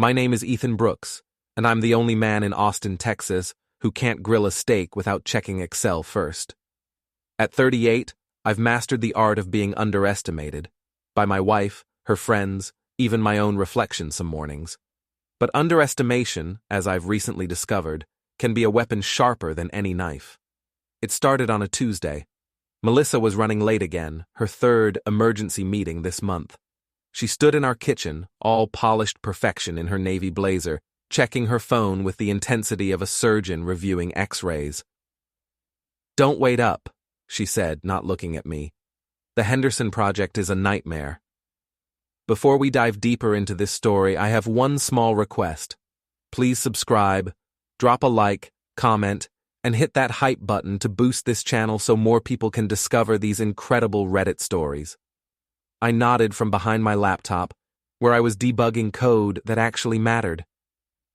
My name is Ethan Brooks, and I'm the only man in Austin, Texas, who can't grill a steak without checking Excel first. At 38, I've mastered the art of being underestimated, by my wife, her friends, even my own reflection some mornings. But underestimation, as I've recently discovered, can be a weapon sharper than any knife. It started on a Tuesday. Melissa was running late again, her third emergency meeting this month. She stood in our kitchen, all polished perfection in her navy blazer, checking her phone with the intensity of a surgeon reviewing X-rays. "Don't wait up," she said, not looking at me. "The Henderson Project is a nightmare." Before we dive deeper into this story, I have one small request. Please subscribe, drop a like, comment, and hit that hype button to boost this channel so more people can discover these incredible Reddit stories. I nodded from behind my laptop, where I was debugging code that actually mattered.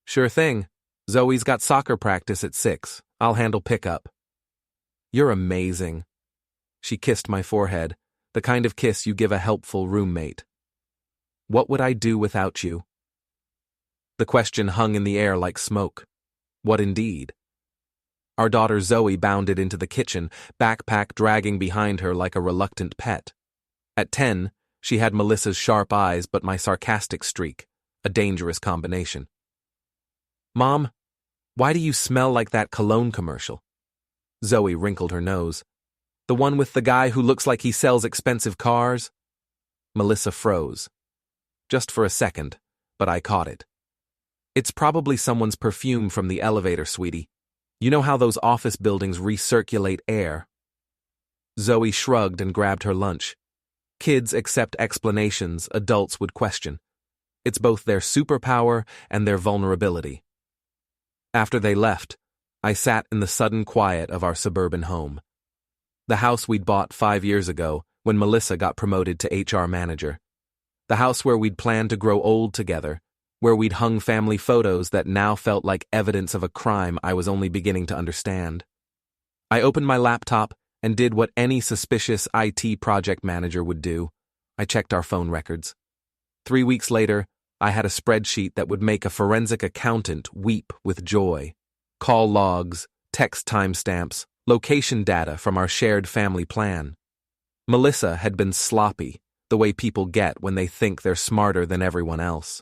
"Sure thing. Zoe's got soccer practice at 6. I'll handle pickup." "You're amazing." She kissed my forehead, the kind of kiss you give a helpful roommate. "What would I do without you?" The question hung in the air like smoke. What indeed? Our daughter Zoe bounded into the kitchen, backpack dragging behind her like a reluctant pet. At 10, she had Melissa's sharp eyes but my sarcastic streak, a dangerous combination. "Mom, why do you smell like that cologne commercial?" Zoe wrinkled her nose. "The one with the guy who looks like he sells expensive cars?" Melissa froze. Just for a second, but I caught it. "It's probably someone's perfume from the elevator, sweetie. You know how those office buildings recirculate air?" Zoe shrugged and grabbed her lunch. Kids accept explanations adults would question. It's both their superpower and their vulnerability. After they left, I sat in the sudden quiet of our suburban home. The house we'd bought 5 years ago when Melissa got promoted to HR manager. The house where we'd planned to grow old together, where we'd hung family photos that now felt like evidence of a crime I was only beginning to understand. I opened my laptop and did what any suspicious IT project manager would do. I checked our phone records. 3 weeks later, I had a spreadsheet that would make a forensic accountant weep with joy. Call logs, text timestamps, location data from our shared family plan. Melissa had been sloppy, the way people get when they think they're smarter than everyone else.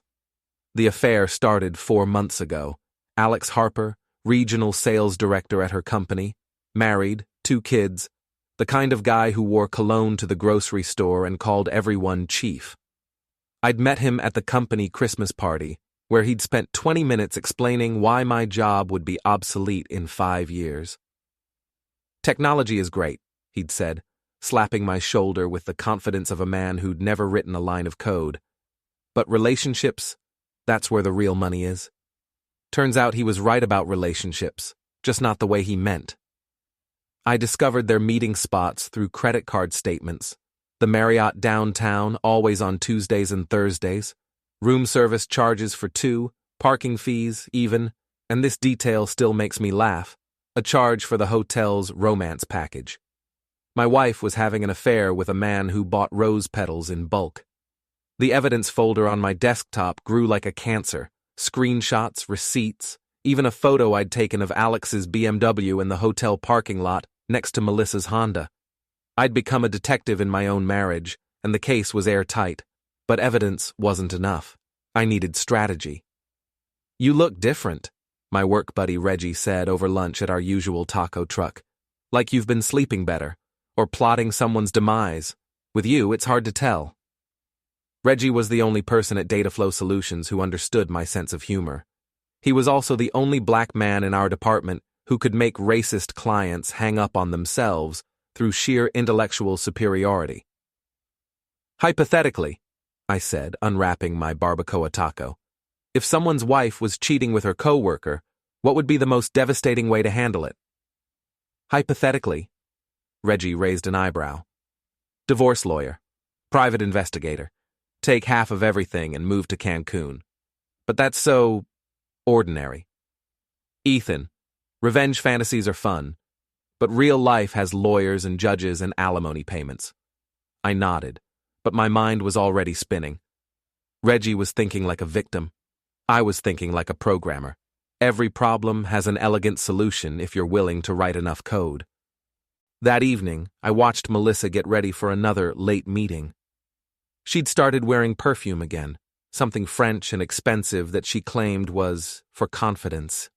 The affair started 4 months ago. Alex Harper, regional sales director at her company, married, 2 kids, the kind of guy who wore cologne to the grocery store and called everyone chief. I'd met him at the company Christmas party, where he'd spent 20 minutes explaining why my job would be obsolete in 5 years. "Technology is great," he'd said, slapping my shoulder with the confidence of a man who'd never written a line of code. "But relationships, that's where the real money is." Turns out he was right about relationships, just not the way he meant. I discovered their meeting spots through credit card statements. The Marriott downtown, always on Tuesdays and Thursdays. Room service charges for 2, parking fees, even, and this detail still makes me laugh, a charge for the hotel's romance package. My wife was having an affair with a man who bought rose petals in bulk. The evidence folder on my desktop grew like a cancer. Screenshots, receipts, even a photo I'd taken of Alex's BMW in the hotel parking lot next to Melissa's Honda. I'd become a detective in my own marriage, and the case was airtight, but evidence wasn't enough. I needed strategy. "You look different," my work buddy Reggie said over lunch at our usual taco truck. "Like you've been sleeping better, or plotting someone's demise. With you, it's hard to tell." Reggie was the only person at Dataflow Solutions who understood my sense of humor. He was also the only black man in our department who could make racist clients hang up on themselves through sheer intellectual superiority. "Hypothetically," I said, unwrapping my barbacoa taco, "if someone's wife was cheating with her coworker, what would be the most devastating way to handle it?" "Hypothetically," Reggie raised an eyebrow. "Divorce lawyer, private investigator, take half of everything and move to Cancun. But that's so ordinary. Ethan, revenge fantasies are fun, but real life has lawyers and judges and alimony payments." I nodded, but my mind was already spinning. Reggie was thinking like a victim. I was thinking like a programmer. Every problem has an elegant solution if you're willing to write enough code. That evening, I watched Melissa get ready for another late meeting. She'd started wearing perfume again, something French and expensive that she claimed was for confidence.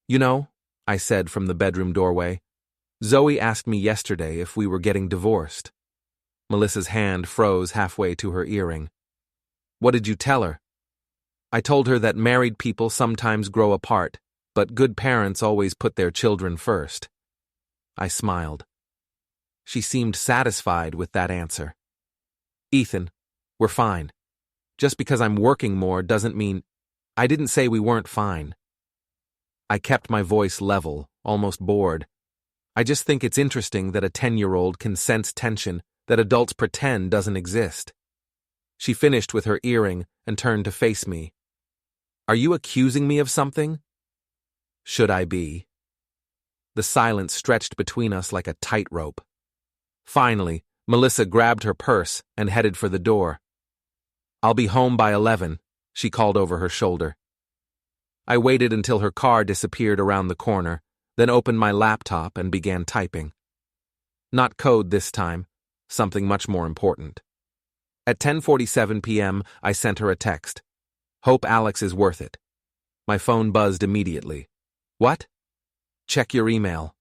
"You know," I said from the bedroom doorway, "Zoe asked me yesterday if we were getting divorced." Melissa's hand froze halfway to her earring. "What did you tell her?" "I told her that married people sometimes grow apart, but good parents always put their children first." I smiled. She seemed satisfied with that answer. "Ethan, we're fine. Just because I'm working more doesn't mean—" "I didn't say we weren't fine." I kept my voice level, almost bored. "I just think it's interesting that a 10-year-old can sense tension that adults pretend doesn't exist." She finished with her earring and turned to face me. "Are you accusing me of something?" Should I be? The silence stretched between us like a tightrope. Finally, Melissa grabbed her purse and headed for the door. "I'll be home by 11, she called over her shoulder. I waited until her car disappeared around the corner, then opened my laptop and began typing. Not code this time, something much more important. At 10:47 p.m., I sent her a text. "Hope Alex is worth it." My phone buzzed immediately. "What?" "Check your email."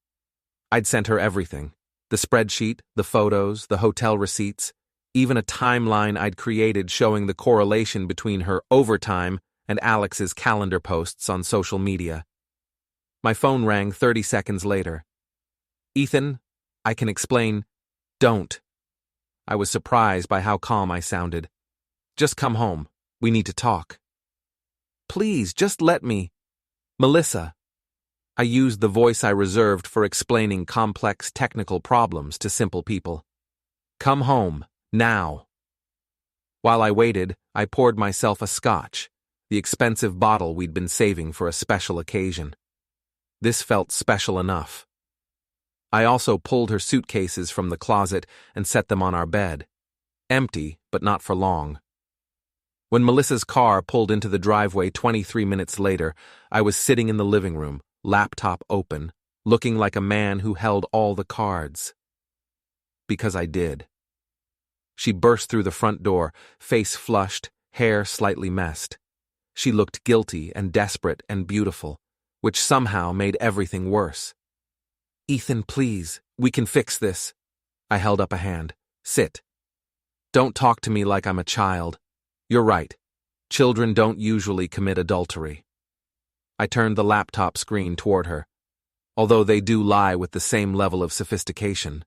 I'd sent her everything. The spreadsheet, the photos, the hotel receipts, even a timeline I'd created showing the correlation between her overtime and Alex's calendar posts on social media. My phone rang 30 seconds later. "Ethan, I can explain." "Don't." I was surprised by how calm I sounded. "Just come home. We need to talk." "Please, just let me." "Melissa." I used the voice I reserved for explaining complex technical problems to simple people. "Come home, now." While I waited, I poured myself a scotch, the expensive bottle we'd been saving for a special occasion. This felt special enough. I also pulled her suitcases from the closet and set them on our bed. Empty, but not for long. When Melissa's car pulled into the driveway 23 minutes later, I was sitting in the living room, laptop open, looking like a man who held all the cards. Because I did. She burst through the front door, face flushed, hair slightly messed. She looked guilty and desperate and beautiful, which somehow made everything worse. "Ethan, please, we can fix this." I held up a hand. "Sit. Don't talk to me like I'm a child. You're right. Children don't usually commit adultery." I turned the laptop screen toward her, although they do lie with the same level of sophistication.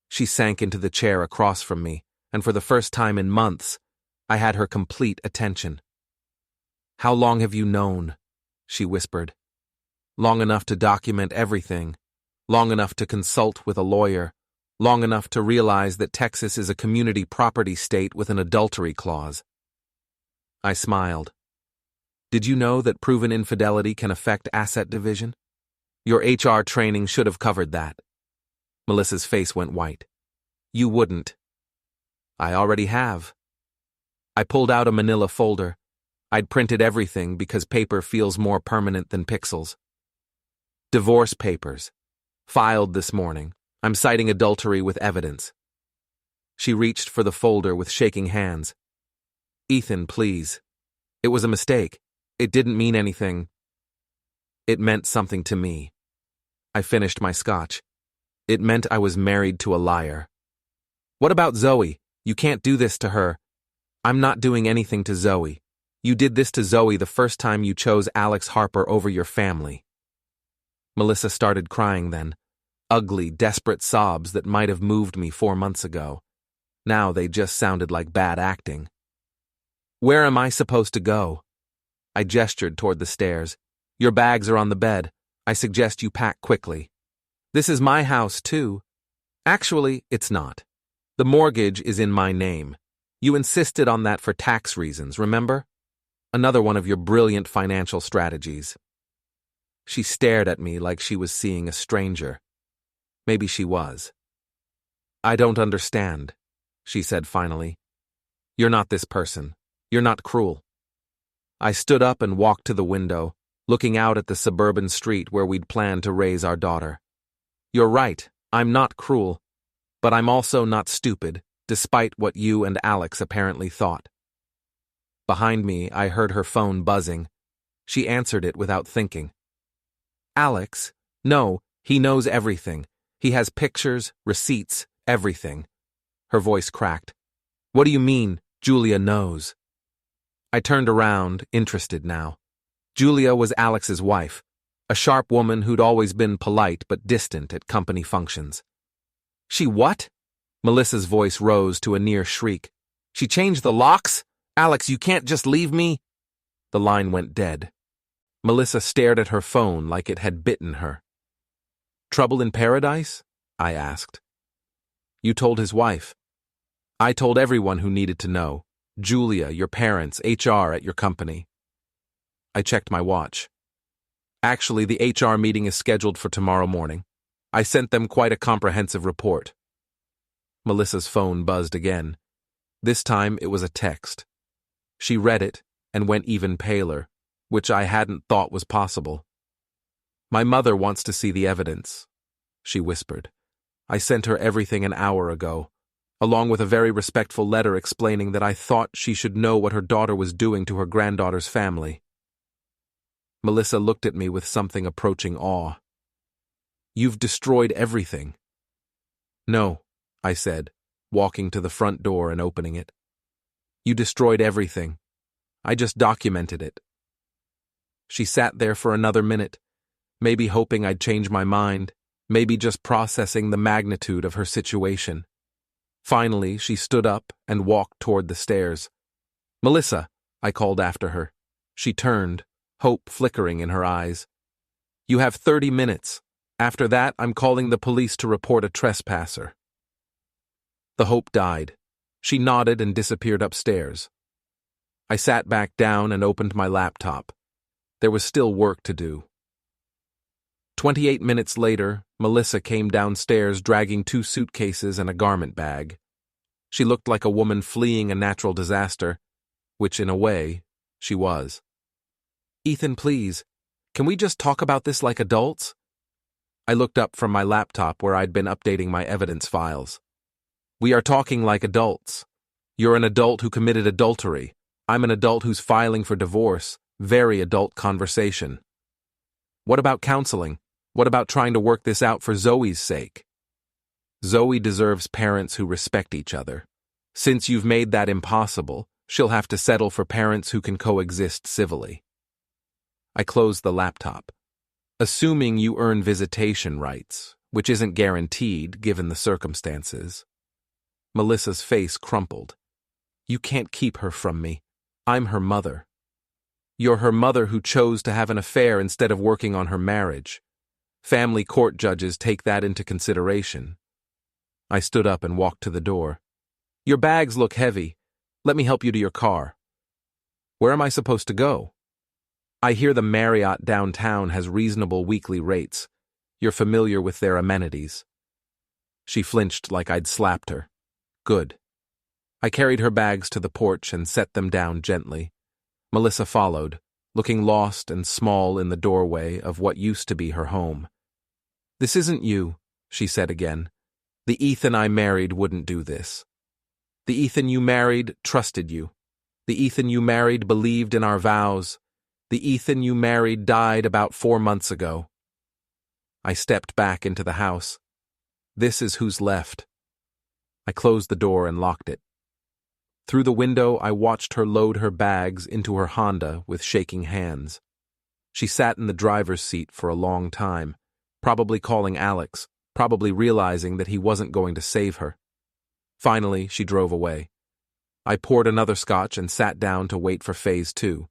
She sank into the chair across from me, and for the first time in months, I had her complete attention. "How long have you known?" she whispered. "Long enough to document everything, long enough to consult with a lawyer, long enough to realize that Texas is a community property state with an adultery clause." I smiled. "Did you know that proven infidelity can affect asset division? Your HR training should have covered that." Melissa's face went white. "You wouldn't." "I already have." I pulled out a manila folder. I'd printed everything because paper feels more permanent than pixels. "Divorce papers. Filed this morning. I'm citing adultery with evidence." She reached for the folder with shaking hands. "Ethan, please. It was a mistake. It didn't mean anything." "It meant something to me." I finished my scotch. "It meant I was married to a liar." "What about Zoe? You can't do this to her." "I'm not doing anything to Zoe. You did this to Zoe the first time you chose Alex Harper over your family." Melissa started crying then. Ugly, desperate sobs that might have moved me 4 months ago. Now they just sounded like bad acting. "Where am I supposed to go?" I gestured toward the stairs. "Your bags are on the bed. I suggest you pack quickly." "This is my house, too." "Actually, it's not. The mortgage is in my name. You insisted on that for tax reasons, remember? Another one of your brilliant financial strategies." She stared at me like she was seeing a stranger. Maybe she was. "I don't understand," she said finally. "You're not this person. You're not cruel." I stood up and walked to the window, looking out at the suburban street where we'd planned to raise our daughter. You're right, I'm not cruel, but I'm also not stupid, despite what you and Alex apparently thought. Behind me, I heard her phone buzzing. She answered it without thinking. Alex? No, he knows everything. He has pictures, receipts, everything. Her voice cracked. What do you mean, Julia knows? I turned around, interested now. Julia was Alex's wife, a sharp woman who'd always been polite but distant at company functions. She what? Melissa's voice rose to a near shriek. She changed the locks? Alex, you can't just leave me. The line went dead. Melissa stared at her phone like it had bitten her. Trouble in paradise? I asked. You told his wife. I told everyone who needed to know. Julia, your parents, HR at your company. I checked my watch. Actually, the HR meeting is scheduled for tomorrow morning. I sent them quite a comprehensive report. Melissa's phone buzzed again. This time it was a text. She read it and went even paler, which I hadn't thought was possible. My mother wants to see the evidence, she whispered. I sent her everything an hour ago, along with a very respectful letter explaining that I thought she should know what her daughter was doing to her granddaughter's family. Melissa looked at me with something approaching awe. You've destroyed everything. No, I said, walking to the front door and opening it. You destroyed everything. I just documented it. She sat there for another minute, maybe hoping I'd change my mind, maybe just processing the magnitude of her situation. Finally, she stood up and walked toward the stairs. Melissa, I called after her. She turned, hope flickering in her eyes. You have 30 minutes. After that, I'm calling the police to report a trespasser. The hope died. She nodded and disappeared upstairs. I sat back down and opened my laptop. There was still work to do. 28 minutes later, Melissa came downstairs dragging 2 suitcases and a garment bag. She looked like a woman fleeing a natural disaster, which in a way, she was. Ethan, please, can we just talk about this like adults? I looked up from my laptop where I'd been updating my evidence files. We are talking like adults. You're an adult who committed adultery. I'm an adult who's filing for divorce. Very adult conversation. What about counseling? What about trying to work this out for Zoe's sake? Zoe deserves parents who respect each other. Since you've made that impossible, she'll have to settle for parents who can coexist civilly. I closed the laptop. Assuming you earn visitation rights, which isn't guaranteed given the circumstances. Melissa's face crumpled. You can't keep her from me. I'm her mother. You're her mother who chose to have an affair instead of working on her marriage. Family court judges take that into consideration. I stood up and walked to the door. Your bags look heavy. Let me help you to your car. Where am I supposed to go? I hear the Marriott downtown has reasonable weekly rates. You're familiar with their amenities. She flinched like I'd slapped her. Good. I carried her bags to the porch and set them down gently. Melissa followed, looking lost and small in the doorway of what used to be her home. This isn't you, she said again. The Ethan I married wouldn't do this. The Ethan you married trusted you. The Ethan you married believed in our vows. The Ethan you married died about 4 months ago. I stepped back into the house. This is who's left. I closed the door and locked it. Through the window, I watched her load her bags into her Honda with shaking hands. She sat in the driver's seat for a long time, probably calling Alex, probably realizing that he wasn't going to save her. Finally, she drove away. I poured another scotch and sat down to wait for phase 2.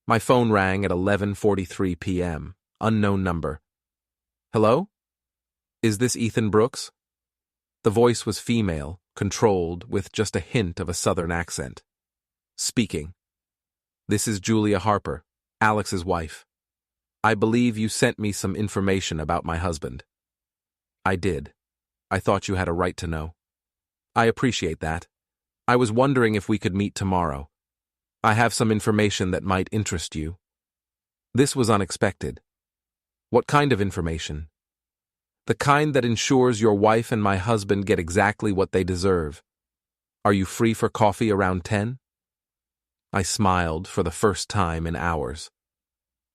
My phone rang at 11:43 p.m. Unknown number. Hello? Is this Ethan Brooks? The voice was female, controlled, with just a hint of a southern accent. Speaking. This is Julia Harper, Alex's wife. I believe you sent me some information about my husband. I did. I thought you had a right to know. I appreciate that. I was wondering if we could meet tomorrow. I have some information that might interest you. This was unexpected. What kind of information? The kind that ensures your wife and my husband get exactly what they deserve. Are you free for coffee around 10? I smiled for the first time in hours.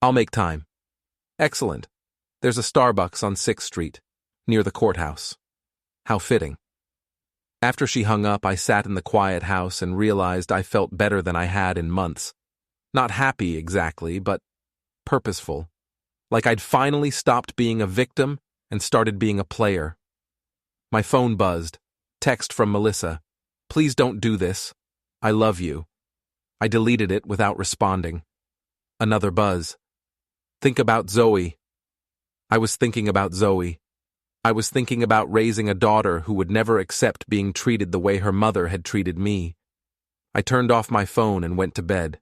I'll make time. Excellent. There's a Starbucks on 6th Street, near the courthouse. How fitting. After she hung up, I sat in the quiet house and realized I felt better than I had in months. Not happy exactly, but purposeful. Like I'd finally stopped being a victim and started being a player. My phone buzzed. Text from Melissa. Please don't do this. I love you. I deleted it without responding. Another buzz. Think about Zoe. I was thinking about Zoe. I was thinking about raising a daughter who would never accept being treated the way her mother had treated me. I turned off my phone and went to bed.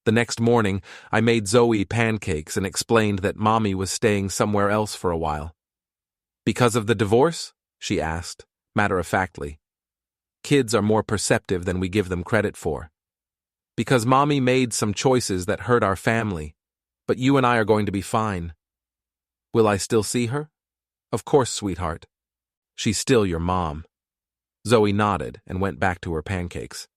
The next morning, I made Zoe pancakes and explained that Mommy was staying somewhere else for a while. Because of the divorce? She asked, matter-of-factly. Kids are more perceptive than we give them credit for. Because Mommy made some choices that hurt our family, but you and I are going to be fine. Will I still see her? Of course, sweetheart. She's still your mom. Zoe nodded and went back to her pancakes.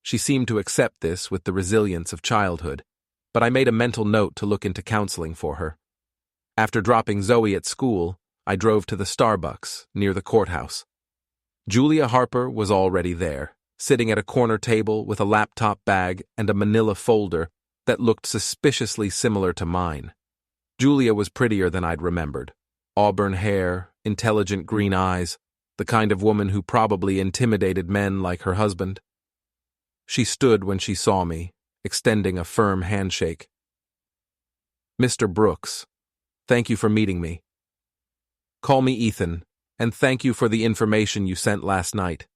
She seemed to accept this with the resilience of childhood, but I made a mental note to look into counseling for her. After dropping Zoe at school, I drove to the Starbucks near the courthouse. Julia Harper was already there, sitting at a corner table with a laptop bag and a manila folder that looked suspiciously similar to mine. Julia was prettier than I'd remembered. Auburn hair, intelligent green eyes, the kind of woman who probably intimidated men like her husband. She stood when she saw me, extending a firm handshake. Mr. Brooks, thank you for meeting me. Call me Ethan, and thank you for the information you sent last night.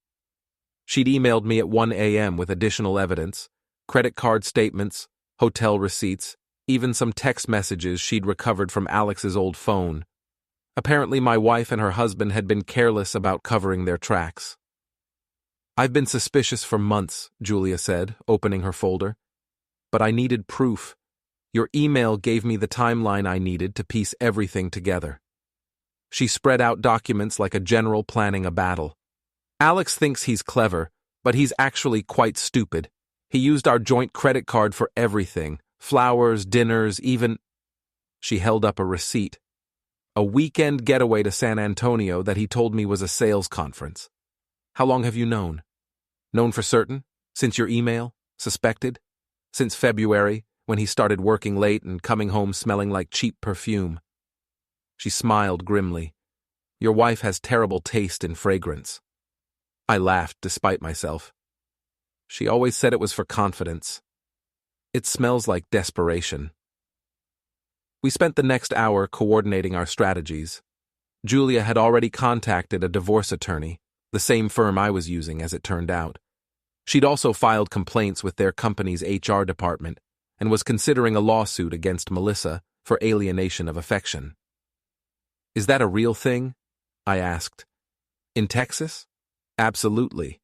She'd emailed me at 1 a.m. with additional evidence, credit card statements, hotel receipts, even some text messages she'd recovered from Alex's old phone. Apparently my wife and her husband had been careless about covering their tracks. I've been suspicious for months, Julia said, opening her folder. But I needed proof. Your email gave me the timeline I needed to piece everything together. She spread out documents like a general planning a battle. Alex thinks he's clever, but he's actually quite stupid. He used our joint credit card for everything, flowers, dinners, even... She held up a receipt. A weekend getaway to San Antonio that he told me was a sales conference. How long have you known? Known for certain? Since your email? Suspected? Since February, when he started working late and coming home smelling like cheap perfume. She smiled grimly. Your wife has terrible taste in fragrance. I laughed despite myself. She always said it was for confidence. It smells like desperation. We spent the next hour coordinating our strategies. Julia had already contacted a divorce attorney, the same firm I was using as it turned out. She'd also filed complaints with their company's HR department and was considering a lawsuit against Melissa for alienation of affection. Is that a real thing? I asked. In Texas? Absolutely.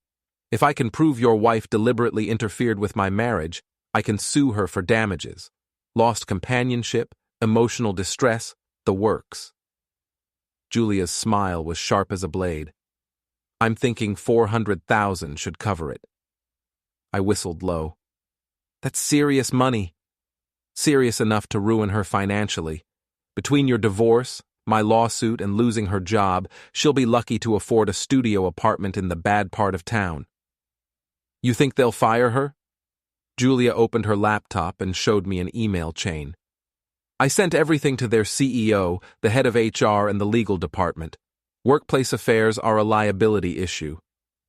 If I can prove your wife deliberately interfered with my marriage, I can sue her for damages, lost companionship, emotional distress, the works. Julia's smile was sharp as a blade. I'm thinking 400,000 should cover it. I whistled low. That's serious money. Serious enough to ruin her financially. Between your divorce, my lawsuit, and losing her job, she'll be lucky to afford a studio apartment in the bad part of town. You think they'll fire her? Julia opened her laptop and showed me an email chain. I sent everything to their CEO, the head of HR, and the legal department. Workplace affairs are a liability issue.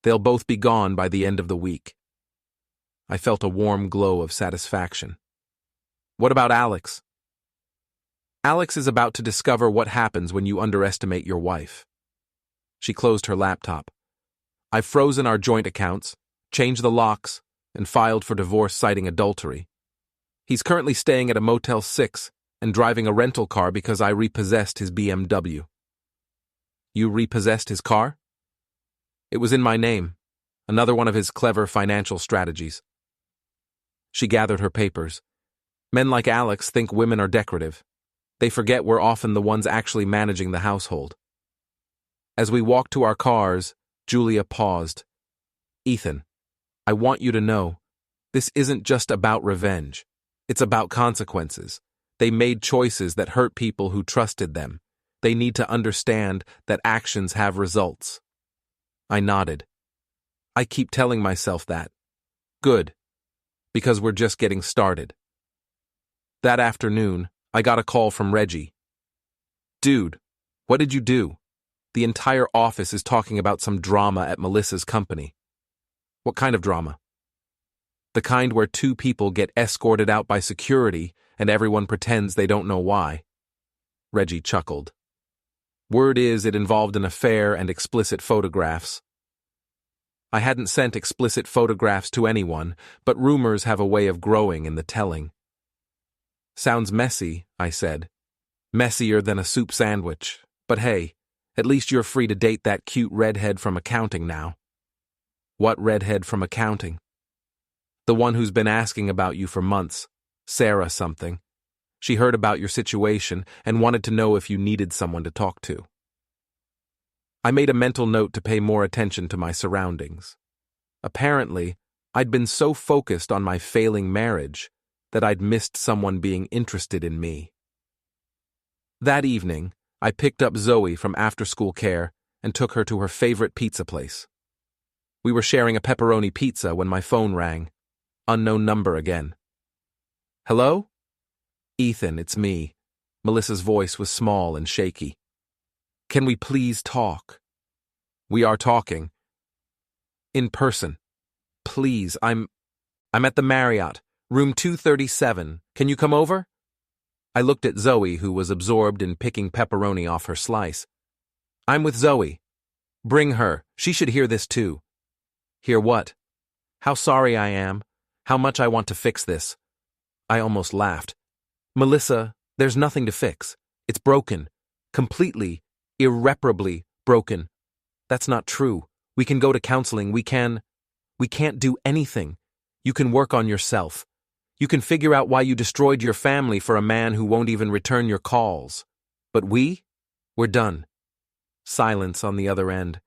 They'll both be gone by the end of the week. I felt a warm glow of satisfaction. What about Alex? Alex is about to discover what happens when you underestimate your wife. She closed her laptop. I've frozen our joint accounts, changed the locks, and filed for divorce citing adultery. He's currently staying at a Motel 6 and driving a rental car because I repossessed his BMW. You repossessed his car? It was in my name. Another one of his clever financial strategies. She gathered her papers. Men like Alex think women are decorative. They forget we're often the ones actually managing the household. As we walked to our cars, Julia paused. Ethan, I want you to know, this isn't just about revenge. It's about consequences. They made choices that hurt people who trusted them. They need to understand that actions have results. I nodded. I keep telling myself that. Good. Because we're just getting started. That afternoon, I got a call from Reggie. Dude, what did you do? The entire office is talking about some drama at Melissa's company. What kind of drama? The kind where two people get escorted out by security and everyone pretends they don't know why. Reggie chuckled. Word is it involved an affair and explicit photographs. I hadn't sent explicit photographs to anyone, but rumors have a way of growing in the telling. Sounds messy, I said. Messier than a soup sandwich. But hey, at least you're free to date that cute redhead from accounting now. What redhead from accounting? The one who's been asking about you for months. Sarah something. She heard about your situation and wanted to know if you needed someone to talk to. I made a mental note to pay more attention to my surroundings. Apparently, I'd been so focused on my failing marriage that I'd missed someone being interested in me. That evening, I picked up Zoe from after-school care and took her to her favorite pizza place. We were sharing a pepperoni pizza when my phone rang. Unknown number again. Hello? Ethan, it's me. Melissa's voice was small and shaky. Can we please talk? We are talking. In person. Please, I'm at the Marriott, room 237. Can you come over? I looked at Zoe, who was absorbed in picking pepperoni off her slice. I'm with Zoe. Bring her. She should hear this too. Hear what? How sorry I am. How much I want to fix this. I almost laughed. Melissa, there's nothing to fix. It's broken. Completely, irreparably broken. That's not true. We can go to counseling. We can't do anything. You can work on yourself. You can figure out why you destroyed your family for a man who won't even return your calls. But we're done. Silence on the other end.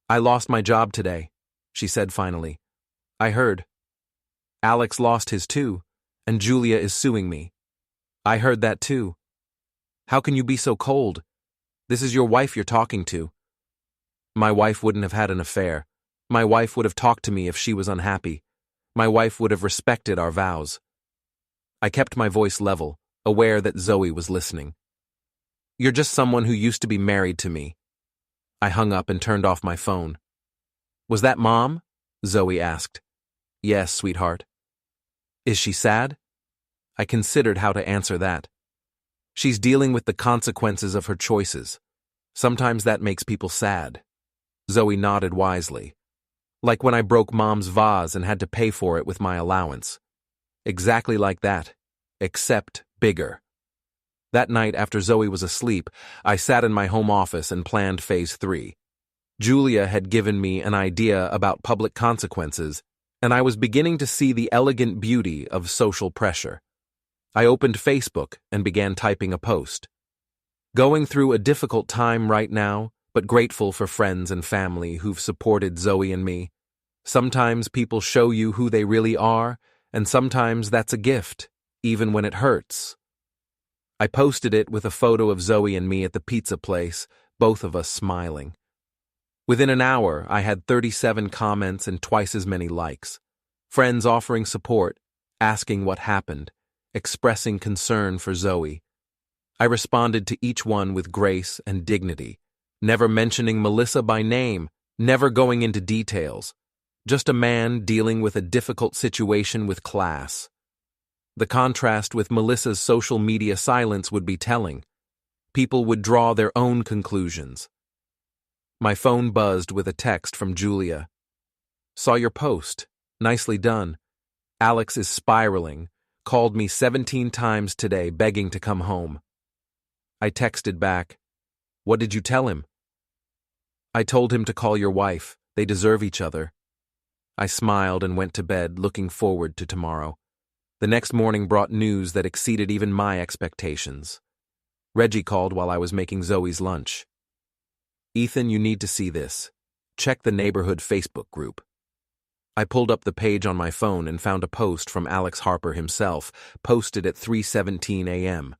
I lost my job today, she said finally. I heard. Alex lost his too, and Julia is suing me. I heard that too. How can you be so cold? This is your wife you're talking to. My wife wouldn't have had an affair. My wife would have talked to me if she was unhappy. My wife would have respected our vows. I kept my voice level, aware that Zoe was listening. You're just someone who used to be married to me. I hung up and turned off my phone. Was that Mom? Zoe asked. Yes, sweetheart. Is she sad? I considered how to answer that. She's dealing with the consequences of her choices. Sometimes that makes people sad. Zoe nodded wisely. Like when I broke Mom's vase and had to pay for it with my allowance. Exactly like that, except bigger. That night after Zoe was asleep, I sat in my home office and planned phase 3. Julia had given me an idea about public consequences, and I was beginning to see the elegant beauty of social pressure. I opened Facebook and began typing a post. Going through a difficult time right now, but grateful for friends and family who've supported Zoe and me. Sometimes people show you who they really are, and sometimes that's a gift, even when it hurts. I posted it with a photo of Zoe and me at the pizza place, both of us smiling. Within an hour, I had 37 comments and twice as many likes. Friends offering support, asking what happened, expressing concern for Zoe. I responded to each one with grace and dignity, never mentioning Melissa by name, never going into details. Just a man dealing with a difficult situation with class. The contrast with Melissa's social media silence would be telling. People would draw their own conclusions. My phone buzzed with a text from Julia. Saw your post. Nicely done. Alex is spiraling. Called me 17 times today begging to come home. I texted back. What did you tell him? I told him to call your wife. They deserve each other. I smiled and went to bed, looking forward to tomorrow. The next morning brought news that exceeded even my expectations. Reggie called while I was making Zoe's lunch. "Ethan, you need to see this. Check the neighborhood Facebook group." I pulled up the page on my phone and found a post from Alex Harper himself, posted at 3:17 a.m.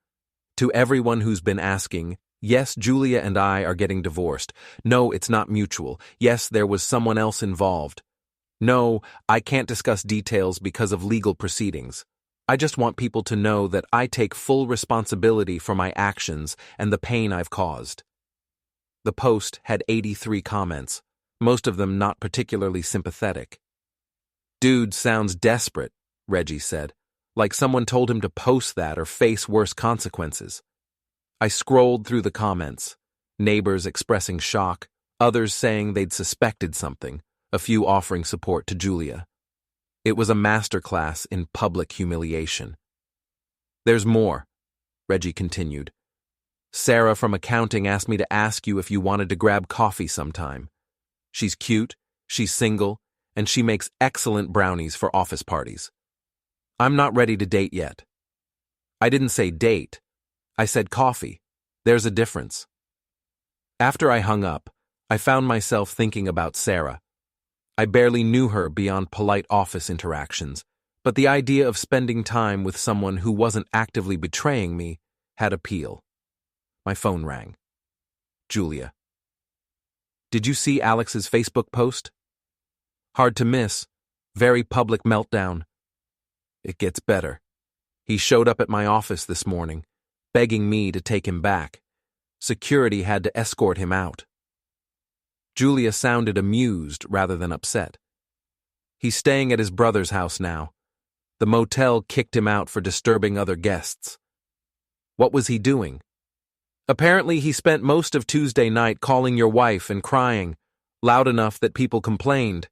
"To everyone who's been asking, yes, Julia and I are getting divorced. No, it's not mutual. Yes, there was someone else involved. No, I can't discuss details because of legal proceedings. I just want people to know that I take full responsibility for my actions and the pain I've caused." The post had 83 comments, most of them not particularly sympathetic. "Dude sounds desperate," Reggie said, like someone told him to post that or face worse consequences. I scrolled through the comments, neighbors expressing shock, others saying they'd suspected something, a few offering support to Julia. It was a masterclass in public humiliation. "There's more," Reggie continued. "Sarah from accounting asked me to ask you if you wanted to grab coffee sometime. She's cute, she's single, and she makes excellent brownies for office parties. I'm not ready to date yet." I didn't say date. I said coffee. There's a difference. After I hung up, I found myself thinking about Sarah. I barely knew her beyond polite office interactions, but the idea of spending time with someone who wasn't actively betraying me had appeal. My phone rang. Julia. "Did you see Alex's Facebook post? Hard to miss. Very public meltdown. It gets better. He showed up at my office this morning, begging me to take him back. Security had to escort him out." Julia sounded amused rather than upset. "He's staying at his brother's house now. The motel kicked him out for disturbing other guests." "What was he doing?" "Apparently he spent most of Tuesday night calling your wife and crying, loud enough that people complained."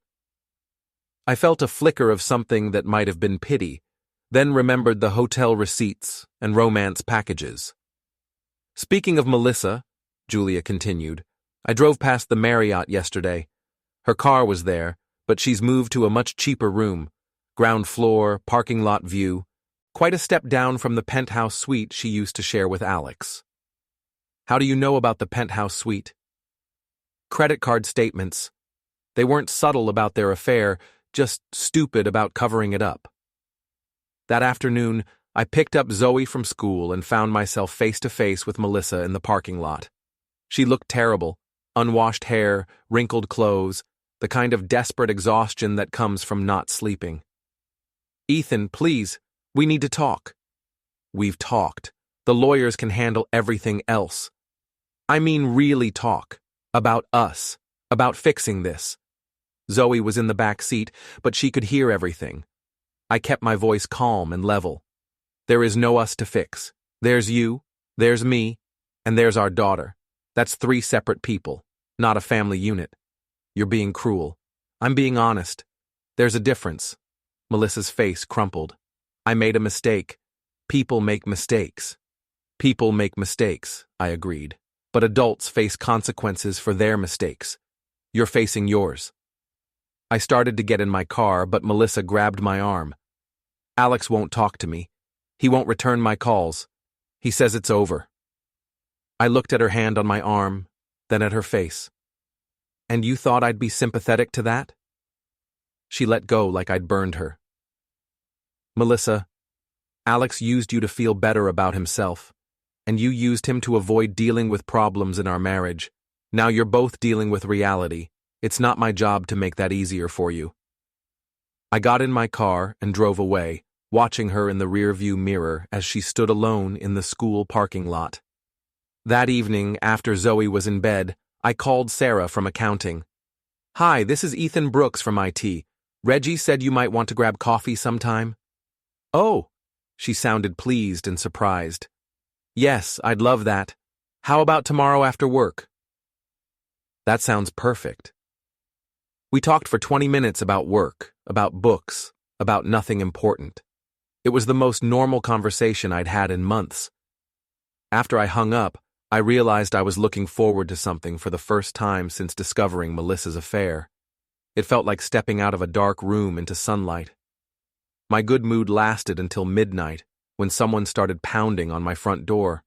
I felt a flicker of something that might have been pity, then remembered the hotel receipts and romance packages. "Speaking of Melissa," Julia continued, "I drove past the Marriott yesterday. Her car was there, but she's moved to a much cheaper room. Ground floor, parking lot view. Quite a step down from the penthouse suite she used to share with Alex." "How do you know about the penthouse suite?" "Credit card statements. They weren't subtle about their affair, just stupid about covering it up." That afternoon, I picked up Zoe from school and found myself face to face with Melissa in the parking lot. She looked terrible, unwashed hair, wrinkled clothes, the kind of desperate exhaustion that comes from not sleeping. "Ethan, please, we need to talk." "We've talked. The lawyers can handle everything else. I mean really talk. About us. About fixing this." Zoe was in the back seat, but she could hear everything. I kept my voice calm and level. "There is no us to fix. There's you, there's me, and there's our daughter. That's 3 separate people, not a family unit. You're being cruel. I'm being honest. There's a difference." Melissa's face crumpled. "I made a mistake. People make mistakes." "People make mistakes," I agreed. "But adults face consequences for their mistakes. You're facing yours." I started to get in my car, but Melissa grabbed my arm. "Alex won't talk to me. He won't return my calls. He says it's over." I looked at her hand on my arm, then at her face. "And you thought I'd be sympathetic to that?" She let go like I'd burned her. "Melissa, Alex used you to feel better about himself, and you used him to avoid dealing with problems in our marriage. Now you're both dealing with reality. It's not my job to make that easier for you." I got in my car and drove away, watching her in the rearview mirror as she stood alone in the school parking lot. That evening, after Zoe was in bed, I called Sarah from accounting. "Hi, this is Ethan Brooks from IT. Reggie said you might want to grab coffee sometime." "Oh," she sounded pleased and surprised. "Yes, I'd love that. How about tomorrow after work?" "That sounds perfect." We talked for 20 minutes about work, about books, about nothing important. It was the most normal conversation I'd had in months. After I hung up, I realized I was looking forward to something for the first time since discovering Melissa's affair. It felt like stepping out of a dark room into sunlight. My good mood lasted until midnight, when someone started pounding on my front door.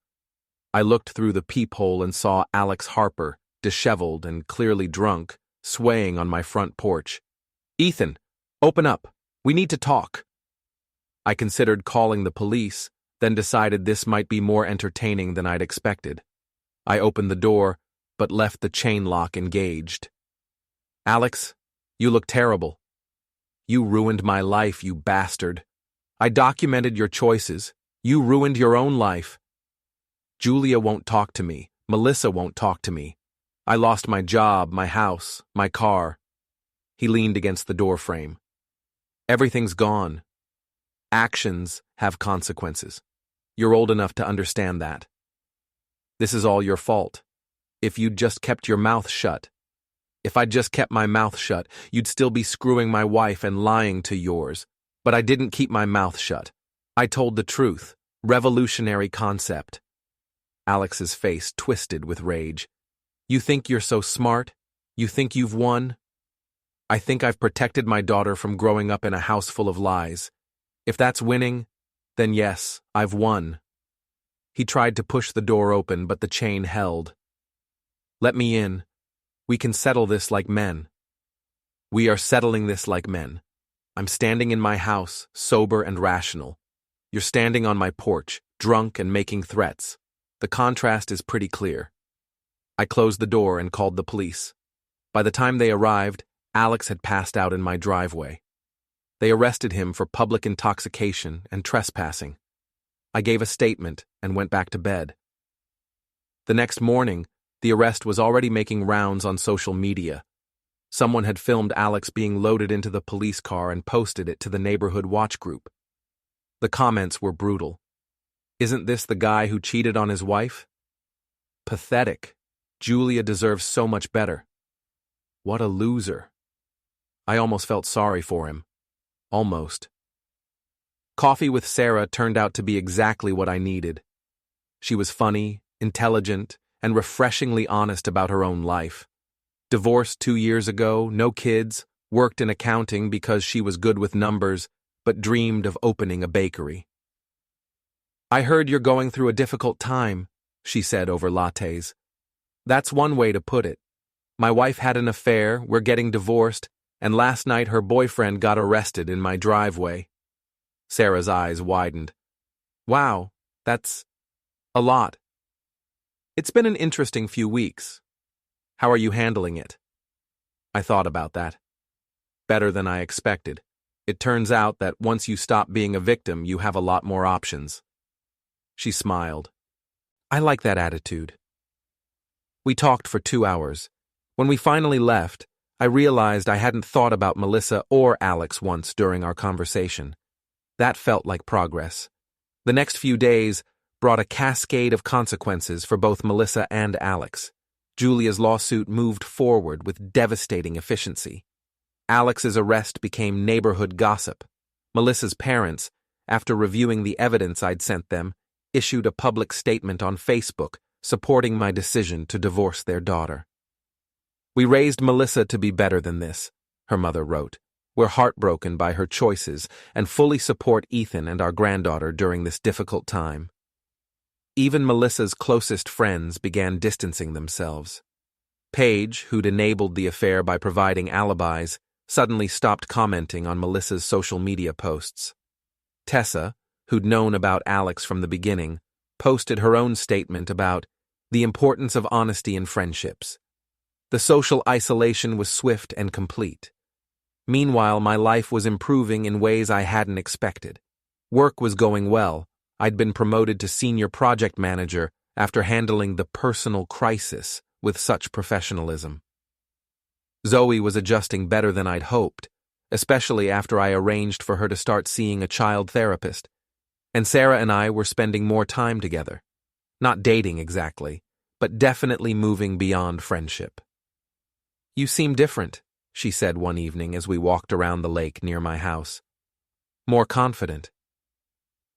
I looked through the peephole and saw Alex Harper, disheveled and clearly drunk, swaying on my front porch. "Ethan, open up. We need to talk." I considered calling the police, then decided this might be more entertaining than I'd expected. I opened the door, but left the chain lock engaged. "Alex, you look terrible. You ruined my life, you bastard. I documented your choices. You ruined your own life. Julia won't talk to me. Melissa won't talk to me. I lost my job, my house, my car." He leaned against the door frame. "Everything's gone. Actions have consequences. You're old enough to understand that. This is all your fault. If you'd just kept your mouth shut. If I'd just kept my mouth shut, you'd still be screwing my wife and lying to yours. But I didn't keep my mouth shut. I told the truth. Revolutionary concept." Alex's face twisted with rage. "You think you're so smart? You think you've won? I think I've protected my daughter from growing up in a house full of lies. If that's winning, then yes, I've won." He tried to push the door open, but the chain held. "Let me in. We can settle this like men." "We are settling this like men. I'm standing in my house, sober and rational. You're standing on my porch, drunk and making threats. The contrast is pretty clear." I closed the door and called the police. By the time they arrived, Alex had passed out in my driveway. They arrested him for public intoxication and trespassing. I gave a statement and went back to bed. The next morning, the arrest was already making rounds on social media. Someone had filmed Alex being loaded into the police car and posted it to the neighborhood watch group. The comments were brutal. "Isn't this the guy who cheated on his wife? Pathetic. Julia deserves so much better. What a loser." I almost felt sorry for him. Almost. Coffee with Sarah turned out to be exactly what I needed. She was funny, intelligent, and refreshingly honest about her own life. Divorced 2 years ago, no kids, worked in accounting because she was good with numbers, but dreamed of opening a bakery. "I heard you're going through a difficult time," she said over lattes. "That's one way to put it. My wife had an affair, we're getting divorced, and last night her boyfriend got arrested in my driveway." Sarah's eyes widened. "Wow, that's a lot." "It's been an interesting few weeks. How are you handling it?" I thought about that. Better than I expected. It turns out that once you stop being a victim, you have a lot more options. She smiled. "I like that attitude." We talked for 2 hours. When we finally left, I realized I hadn't thought about Melissa or Alex once during our conversation. That felt like progress. The next few days brought a cascade of consequences for both Melissa and Alex. Julia's lawsuit moved forward with devastating efficiency. Alex's arrest became neighborhood gossip. Melissa's parents, after reviewing the evidence I'd sent them, issued a public statement on Facebook supporting my decision to divorce their daughter. "We raised Melissa to be better than this," her mother wrote. "We're heartbroken by her choices and fully support Ethan and our granddaughter during this difficult time." Even Melissa's closest friends began distancing themselves. Paige, who'd enabled the affair by providing alibis, suddenly stopped commenting on Melissa's social media posts. Tessa, who'd known about Alex from the beginning, posted her own statement about the importance of honesty in friendships. The social isolation was swift and complete. Meanwhile, my life was improving in ways I hadn't expected. Work was going well. I'd been promoted to senior project manager after handling the personal crisis with such professionalism. Zoe was adjusting better than I'd hoped, especially after I arranged for her to start seeing a child therapist. And Sarah and I were spending more time together. Not dating exactly, but definitely moving beyond friendship. "You seem different," she said one evening as we walked around the lake near my house. "More confident."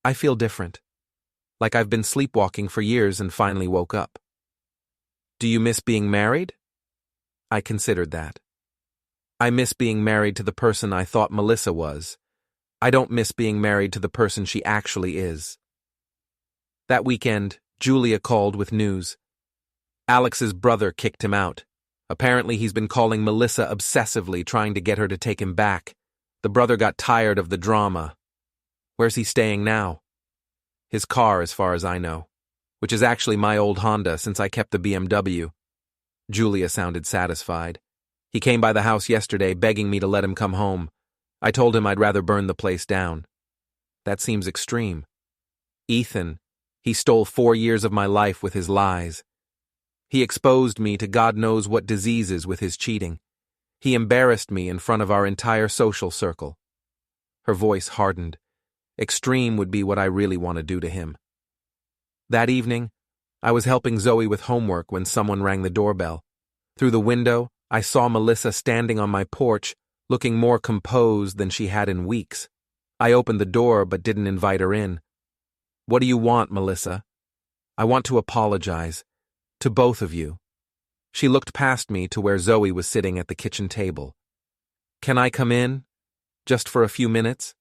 "I feel different. Like I've been sleepwalking for years and finally woke up." "Do you miss being married?" I considered that. "I miss being married to the person I thought Melissa was. I don't miss being married to the person she actually is. That weekend, Julia called with news. Alex's brother kicked him out. Apparently he's been calling Melissa obsessively, trying to get her to take him back. The brother got tired of the drama. Where's he staying now? His car, as far as I know, which is actually my old Honda since I kept the BMW. Julia sounded satisfied. He came by the house yesterday begging me to let him come home. I told him I'd rather burn the place down. That seems extreme. Ethan, he stole 4 years of my life with his lies. He exposed me to God knows what diseases with his cheating. He embarrassed me in front of our entire social circle. Her voice hardened. Extreme would be what I really want to do to him. That evening, I was helping Zoe with homework when someone rang the doorbell. Through the window, I saw Melissa standing on my porch, looking more composed than she had in weeks. I opened the door but didn't invite her in. "What do you want, Melissa?" "I want to apologize. To both of you." She looked past me to where Zoe was sitting at the kitchen table. "Can I come in? Just for a few minutes?"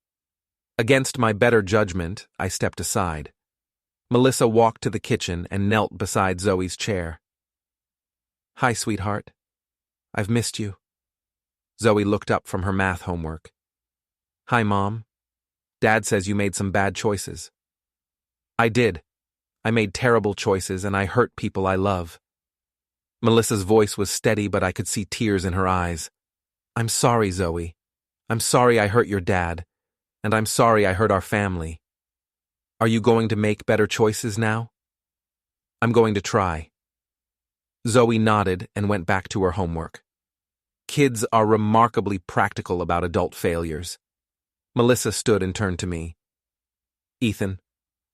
Against my better judgment, I stepped aside. Melissa walked to the kitchen and knelt beside Zoe's chair. "Hi, sweetheart. I've missed you." Zoe looked up from her math homework. "Hi, Mom. Dad says you made some bad choices." "I did. I made terrible choices and I hurt people I love." Melissa's voice was steady, but I could see tears in her eyes. "I'm sorry, Zoe. I'm sorry I hurt your dad, and I'm sorry I hurt our family. Are you going to make better choices now?" "I'm going to try." Zoe nodded and went back to her homework. Kids are remarkably practical about adult failures. Melissa stood and turned to me. "Ethan,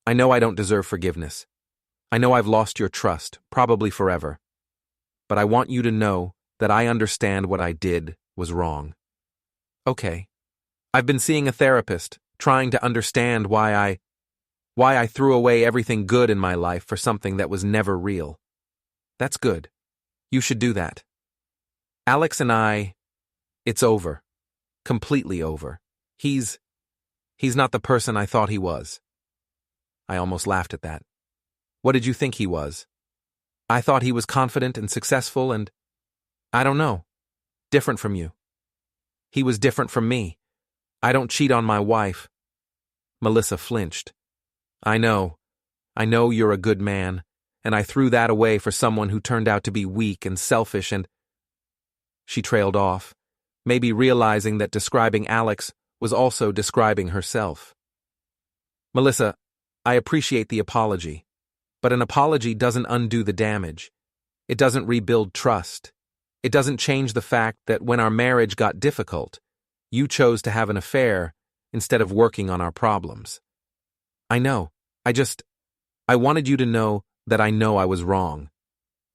I know I don't deserve forgiveness. I know I've lost your trust, probably forever. But I want you to know that I understand what I did was wrong." "Okay. I've been seeing a therapist, trying to understand why I threw away everything good in my life for something that was never real." "That's good. You should do that. Alex and it's over. Completely over. He's not the person I thought he was." I almost laughed at that. "What did you think he was?" "I thought he was confident and successful and, I don't know, different from you." "He was different from me. I don't cheat on my wife." Melissa flinched. I know you're a good man, and I threw that away for someone who turned out to be weak and selfish and—" She trailed off, maybe realizing that describing Alex was also describing herself. "Melissa, I appreciate the apology, but an apology doesn't undo the damage. It doesn't rebuild trust. It doesn't change the fact that when our marriage got difficult, you chose to have an affair instead of working on our problems. I know. I wanted you to know that I know I was wrong."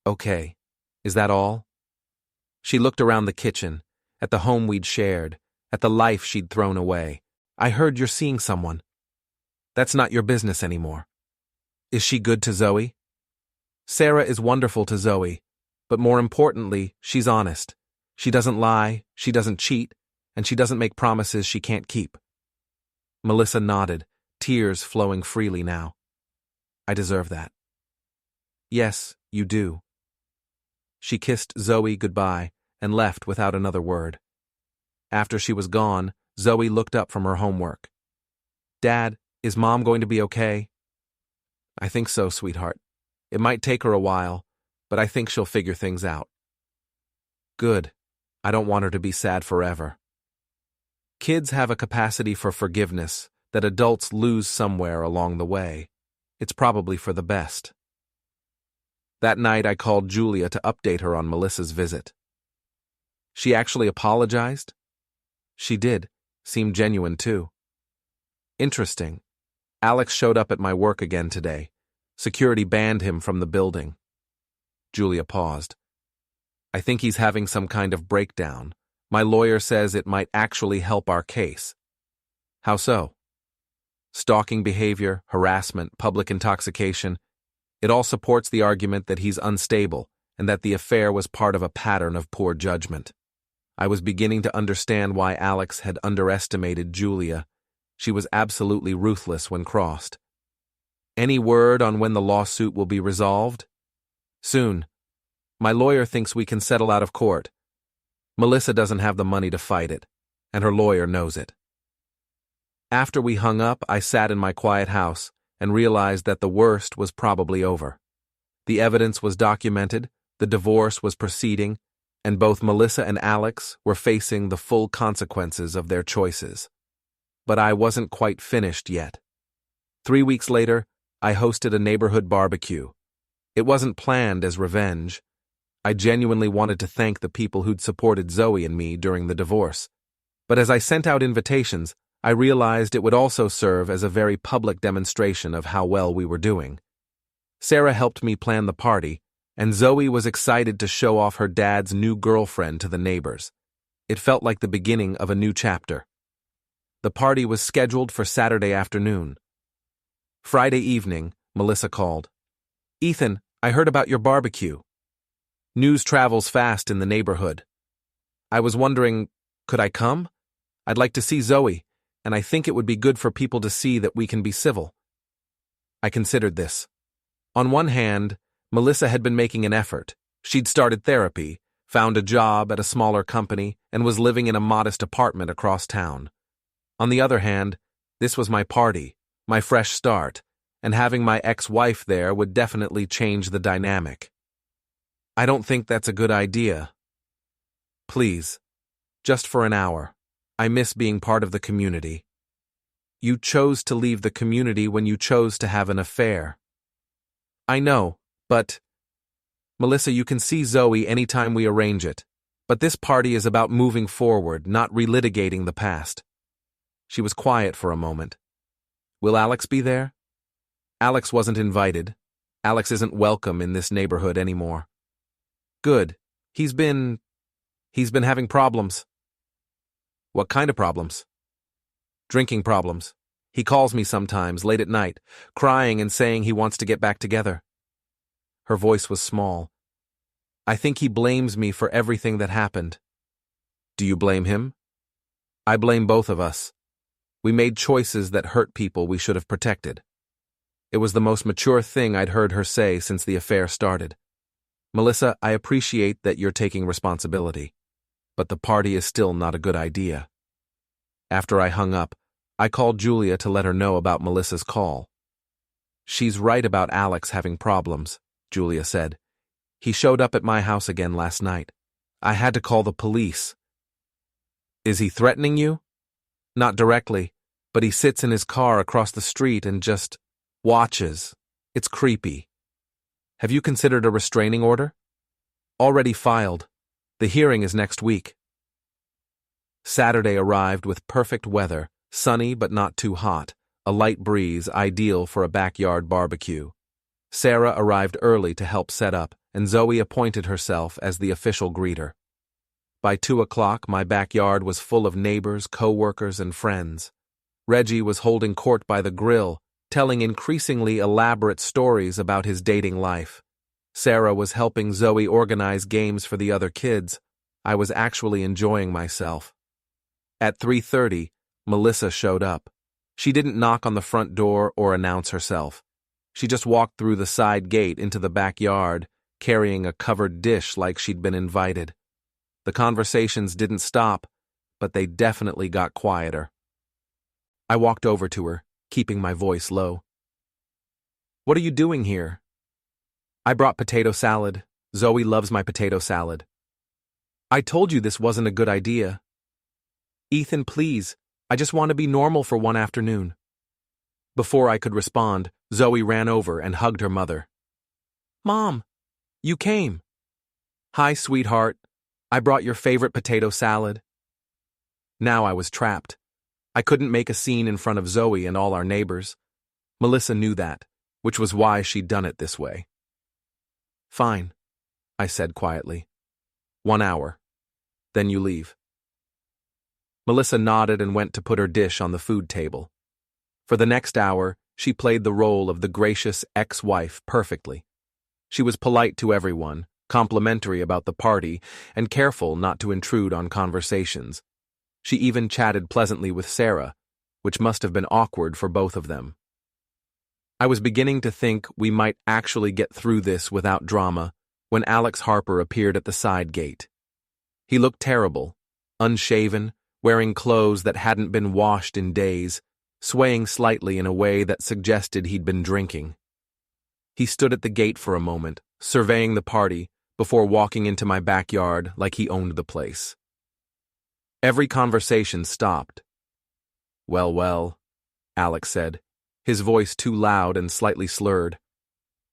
"Okay. Is that all?" She looked around the kitchen, at the home we'd shared, at the life she'd thrown away. "I heard you're seeing someone. That's not your business anymore. Is she good to Zoe?" "Sarah is wonderful to Zoe, but more importantly, she's honest. She doesn't lie, she doesn't cheat, and she doesn't make promises she can't keep." Melissa nodded, tears flowing freely now. "I deserve that." "Yes, you do." She kissed Zoe goodbye and left without another word. After she was gone, Zoe looked up from her homework. "Dad, is Mom going to be okay?" "I think so, sweetheart. It might take her a while, but I think she'll figure things out." "Good. I don't want her to be sad forever." Kids have a capacity for forgiveness that adults lose somewhere along the way. It's probably for the best. That night I called Julia to update her on Melissa's visit. "She actually apologized?" "She did. Seemed genuine, too." "Interesting. Alex showed up at my work again today. Security banned him from the building." Julia paused. "I think he's having some kind of breakdown. My lawyer says it might actually help our case." "How so?" "Stalking behavior, harassment, public intoxication. It all supports the argument that he's unstable and that the affair was part of a pattern of poor judgment." I was beginning to understand why Alex had underestimated Julia She was absolutely ruthless when crossed. Any word on when the lawsuit will be resolved? Soon. My lawyer thinks we can settle out of court. Melissa doesn't have the money to fight it, and her lawyer knows it. After we hung up, I sat in my quiet house and realized that the worst was probably over. The evidence was documented, the divorce was proceeding, and both Melissa and Alex were facing the full consequences of their choices. But I wasn't quite finished yet. 3 weeks later, I hosted a neighborhood barbecue. It wasn't planned as revenge. I genuinely wanted to thank the people who'd supported Zoe and me during the divorce. But as I sent out invitations, I realized it would also serve as a very public demonstration of how well we were doing. Sarah helped me plan the party, and Zoe was excited to show off her dad's new girlfriend to the neighbors. It felt like the beginning of a new chapter. The party was scheduled for Saturday afternoon. Friday evening, Melissa called. "Ethan, I heard about your barbecue. News travels fast in the neighborhood. I was wondering, could I come? I'd like to see Zoe, and I think it would be good for people to see that we can be civil." I considered this. On one hand, Melissa had been making an effort. She'd started therapy, found a job at a smaller company, and was living in a modest apartment across town. On the other hand, this was my party, my fresh start, and having my ex-wife there would definitely change the dynamic. "I don't think that's a good idea. Please, just for an hour. I miss being part of the community." "You chose to leave the community when you chose to have an affair." "I know, but..." "Melissa, you can see Zoe anytime we arrange it. But this party is about moving forward, not relitigating the past." She was quiet for a moment. "Will Alex be there?" "Alex wasn't invited. Alex isn't welcome in this neighborhood anymore." "Good. He's been having problems." "What kind of problems?" "Drinking problems. He calls me sometimes, late at night, crying and saying he wants to get back together." Her voice was small. "I think he blames me for everything that happened." "Do you blame him?" "I blame both of us. We made choices that hurt people we should have protected." It was the most mature thing I'd heard her say since the affair started. "Melissa, I appreciate that you're taking responsibility, but the party is still not a good idea." After I hung up, I called Julia to let her know about Melissa's call. "She's right about Alex having problems," Julia said. "He showed up at my house again last night. I had to call the police." "Is he threatening you?" "Not directly, but he sits in his car across the street and just watches. It's creepy." "Have you considered a restraining order?" "Already filed. The hearing is next week." Saturday arrived with perfect weather, sunny but not too hot, a light breeze ideal for a backyard barbecue. Sarah arrived early to help set up, and Zoe appointed herself as the official greeter. By 2 o'clock, my backyard was full of neighbors, coworkers, and friends. Reggie was holding court by the grill, telling increasingly elaborate stories about his dating life. Sarah was helping Zoe organize games for the other kids. I was actually enjoying myself. At 3:30, Melissa showed up. She didn't knock on the front door or announce herself. She just walked through the side gate into the backyard, carrying a covered dish like she'd been invited. The conversations didn't stop, but they definitely got quieter. I walked over to her, keeping my voice low. "What are you doing here?" "I brought potato salad. Zoe loves my potato salad." "I told you this wasn't a good idea." "Ethan, please. I just want to be normal for one afternoon." Before I could respond, Zoe ran over and hugged her mother. "Mom, you came." "Hi, sweetheart. I brought your favorite potato salad." Now I was trapped. I couldn't make a scene in front of Zoe and all our neighbors. Melissa knew that, which was why she'd done it this way. "Fine," I said quietly. 1 hour. Then you leave." Melissa nodded and went to put her dish on the food table. For the next hour, she played the role of the gracious ex-wife perfectly. She was polite to everyone, complimentary about the party, and careful not to intrude on conversations. She even chatted pleasantly with Sarah, which must have been awkward for both of them. I was beginning to think we might actually get through this without drama when Alex Harper appeared at the side gate. He looked terrible, unshaven, wearing clothes that hadn't been washed in days, swaying slightly in a way that suggested he'd been drinking. He stood at the gate for a moment, surveying the party, before walking into my backyard like he owned the place. Every conversation stopped. Well, Alex said, his voice too loud and slightly slurred.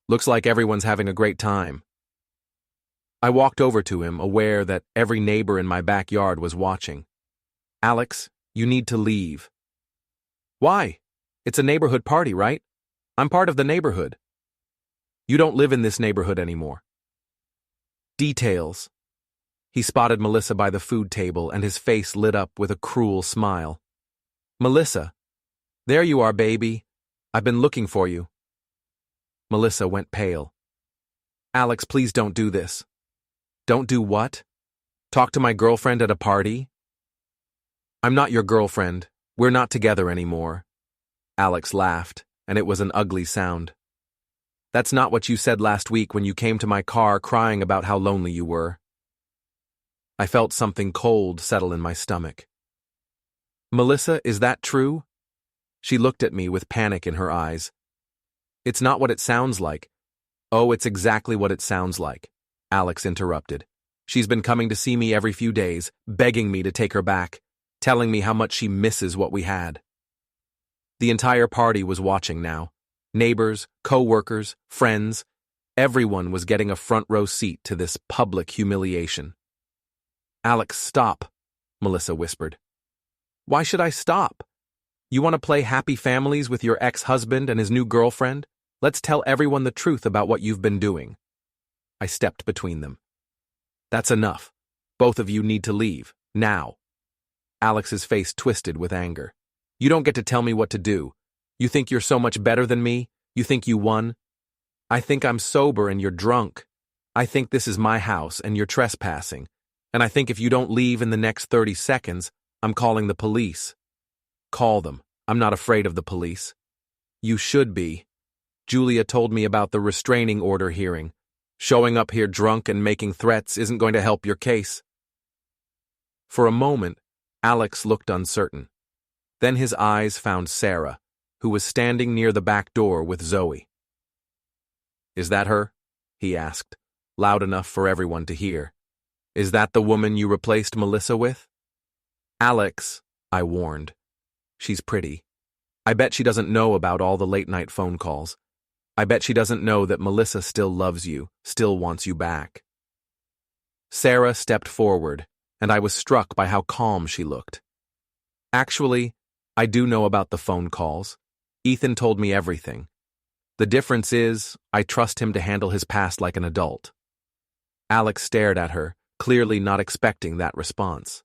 Looks like everyone's having a great time. I walked over to him, aware that every neighbor in my backyard was watching. Alex, you need to leave. Why? It's a neighborhood party, right? I'm part of the neighborhood. You don't live in this neighborhood anymore. Details. He spotted Melissa by the food table and his face lit up with a cruel smile. Melissa, there you are, baby. I've been looking for you. Melissa went pale. Alex, please don't do this. Don't do what? Talk to my girlfriend at a party? I'm not your girlfriend. We're not together anymore. Alex laughed, and it was an ugly sound. That's not what you said last week when you came to my car crying about how lonely you were. I felt something cold settle in my stomach. Melissa, is that true? She looked at me with panic in her eyes. It's not what it sounds like. Oh, it's exactly what it sounds like, Alex interrupted. She's been coming to see me every few days, begging me to take her back, telling me how much she misses what we had. The entire party was watching now. Neighbors, coworkers, friends, everyone was getting a front row seat to this public humiliation. Alex, stop, Melissa whispered. Why should I stop? You want to play happy families with your ex-husband and his new girlfriend? Let's tell everyone the truth about what you've been doing. I stepped between them. That's enough. Both of you need to leave, now. Alex's face twisted with anger. You don't get to tell me what to do. You think you're so much better than me? You think you won? I think I'm sober and you're drunk. I think this is my house and you're trespassing. And I think if you don't leave in the next 30 seconds, I'm calling the police. Call them. I'm not afraid of the police. You should be. Julia told me about the restraining order hearing. Showing up here drunk and making threats isn't going to help your case. For a moment, Alex looked uncertain. Then his eyes found Sarah, who was standing near the back door with Zoe. Is that her? He asked, loud enough for everyone to hear. Is that the woman you replaced Melissa with? Alex, I warned. She's pretty. I bet she doesn't know about all the late-night phone calls. I bet she doesn't know that Melissa still loves you, still wants you back. Sarah stepped forward, and I was struck by how calm she looked. Actually, I do know about the phone calls. Ethan told me everything. The difference is, I trust him to handle his past like an adult. Alex stared at her, clearly not expecting that response.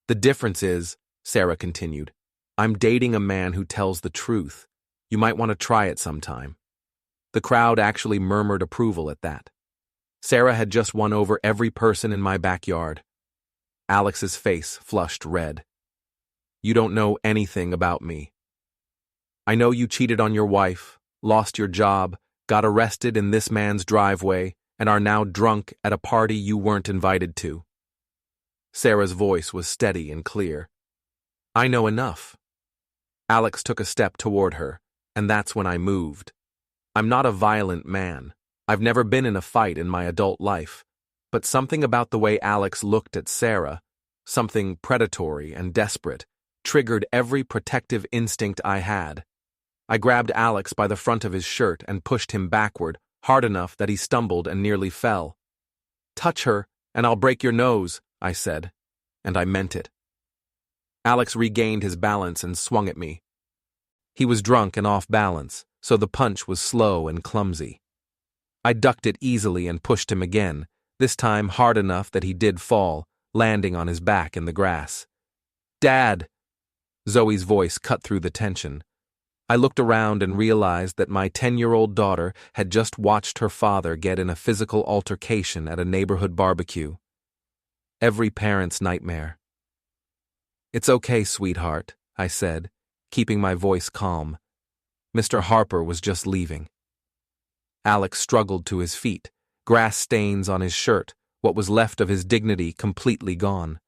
The difference is, Sarah continued, I'm dating a man who tells the truth. You might want to try it sometime. The crowd actually murmured approval at that. Sarah had just won over every person in my backyard. Alex's face flushed red. You don't know anything about me. I know you cheated on your wife, lost your job, got arrested in this man's driveway, and are now drunk at a party you weren't invited to. Sarah's voice was steady and clear. I know enough. Alex took a step toward her, and that's when I moved. I'm not a violent man. I've never been in a fight in my adult life, but something about the way Alex looked at Sarah, something predatory and desperate, triggered every protective instinct I had. I grabbed Alex by the front of his shirt and pushed him backward, hard enough that he stumbled and nearly fell. Touch her, and I'll break your nose, I said, and I meant it. Alex regained his balance and swung at me. He was drunk and off balance, so the punch was slow and clumsy. I ducked it easily and pushed him again, this time hard enough that he did fall, landing on his back in the grass. Dad! Zoe's voice cut through the tension. I looked around and realized that my 10-year-old daughter had just watched her father get in a physical altercation at a neighborhood barbecue. Every parent's nightmare. It's okay, sweetheart, I said, keeping my voice calm. Mr. Harper was just leaving. Alex struggled to his feet, grass stains on his shirt, what was left of his dignity completely gone.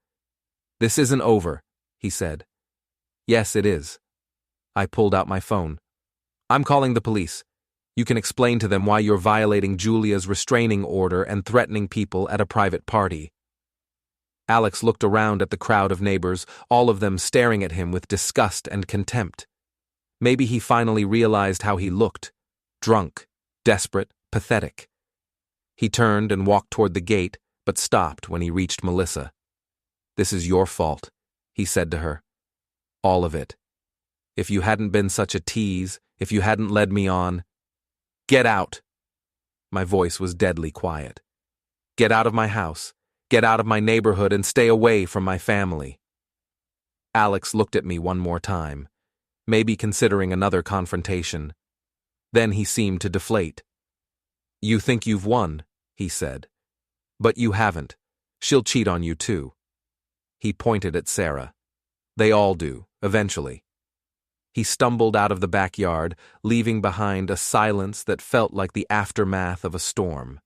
"This isn't over," he said. "Yes, it is." I pulled out my phone. "I'm calling the police. You can explain to them why you're violating Julia's restraining order and threatening people at a private party." Alex looked around at the crowd of neighbors, all of them staring at him with disgust and contempt. Maybe he finally realized how he looked. Drunk, desperate, pathetic. He turned and walked toward the gate, but stopped when he reached Melissa. "This is your fault," he said to her. "All of it. If you hadn't been such a tease, if you hadn't led me on—" "Get out!" My voice was deadly quiet. "Get out of my house. Get out of my neighborhood and stay away from my family." Alex looked at me one more time, maybe considering another confrontation. Then he seemed to deflate. "You think you've won," he said. "But you haven't. She'll cheat on you too." He pointed at Sarah. "They all do, eventually." He stumbled out of the backyard, leaving behind a silence that felt like the aftermath of a storm.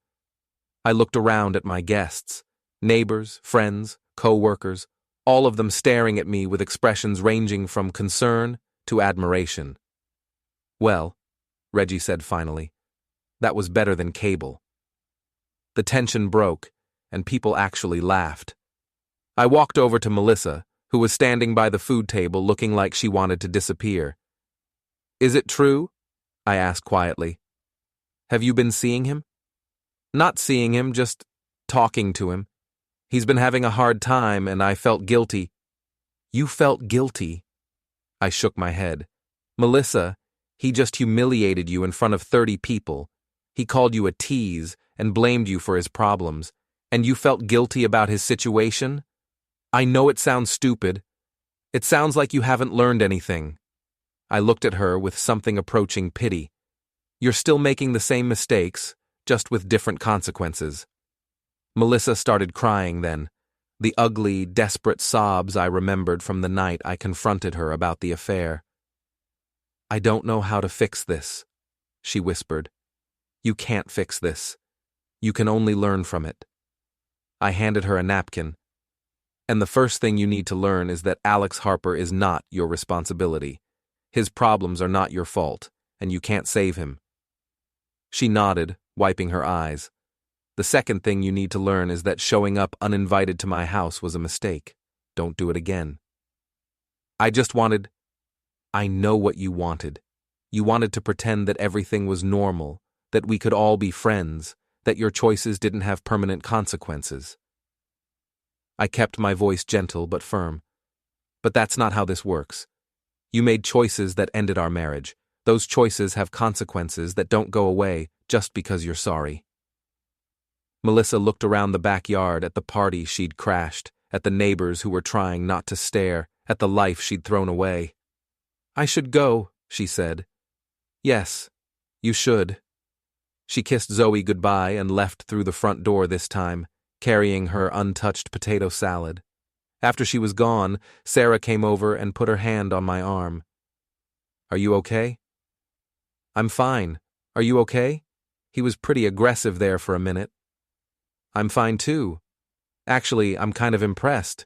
I looked around at my guests, neighbors, friends, coworkers, all of them staring at me with expressions ranging from concern to admiration. "Well," Reggie said finally, "that was better than cable." The tension broke, and people actually laughed. I walked over to Melissa, who was standing by the food table looking like she wanted to disappear. "Is it true?" I asked quietly. "Have you been seeing him?" "Not seeing him, just talking to him. He's been having a hard time, and I felt guilty." "You felt guilty?" I shook my head. "Melissa, he just humiliated you in front of 30 people. He called you a tease and blamed you for his problems, and you felt guilty about his situation? I know it sounds stupid. It sounds like you haven't learned anything." I looked at her with something approaching pity. "You're still making the same mistakes, just with different consequences." Melissa started crying then, the ugly, desperate sobs I remembered from the night I confronted her about the affair. "I don't know how to fix this," she whispered. "You can't fix this. You can only learn from it." I handed her a napkin. "And the first thing you need to learn is that Alex Harper is not your responsibility. His problems are not your fault, and you can't save him." She nodded, wiping her eyes. "The second thing you need to learn is that showing up uninvited to my house was a mistake. Don't do it again." "I just wanted—" "I know what you wanted. You wanted to pretend that everything was normal, that we could all be friends, that your choices didn't have permanent consequences." I kept my voice gentle but firm. "But that's not how this works. You made choices that ended our marriage. Those choices have consequences that don't go away just because you're sorry." Melissa looked around the backyard at the party she'd crashed, at the neighbors who were trying not to stare, at the life she'd thrown away. "I should go," she said. "Yes, you should." She kissed Zoe goodbye and left through the front door this time, carrying her untouched potato salad. After she was gone, Sarah came over and put her hand on my arm. "Are you okay?" "I'm fine. Are you okay? He was pretty aggressive there for a minute." "I'm fine too. Actually, I'm kind of impressed."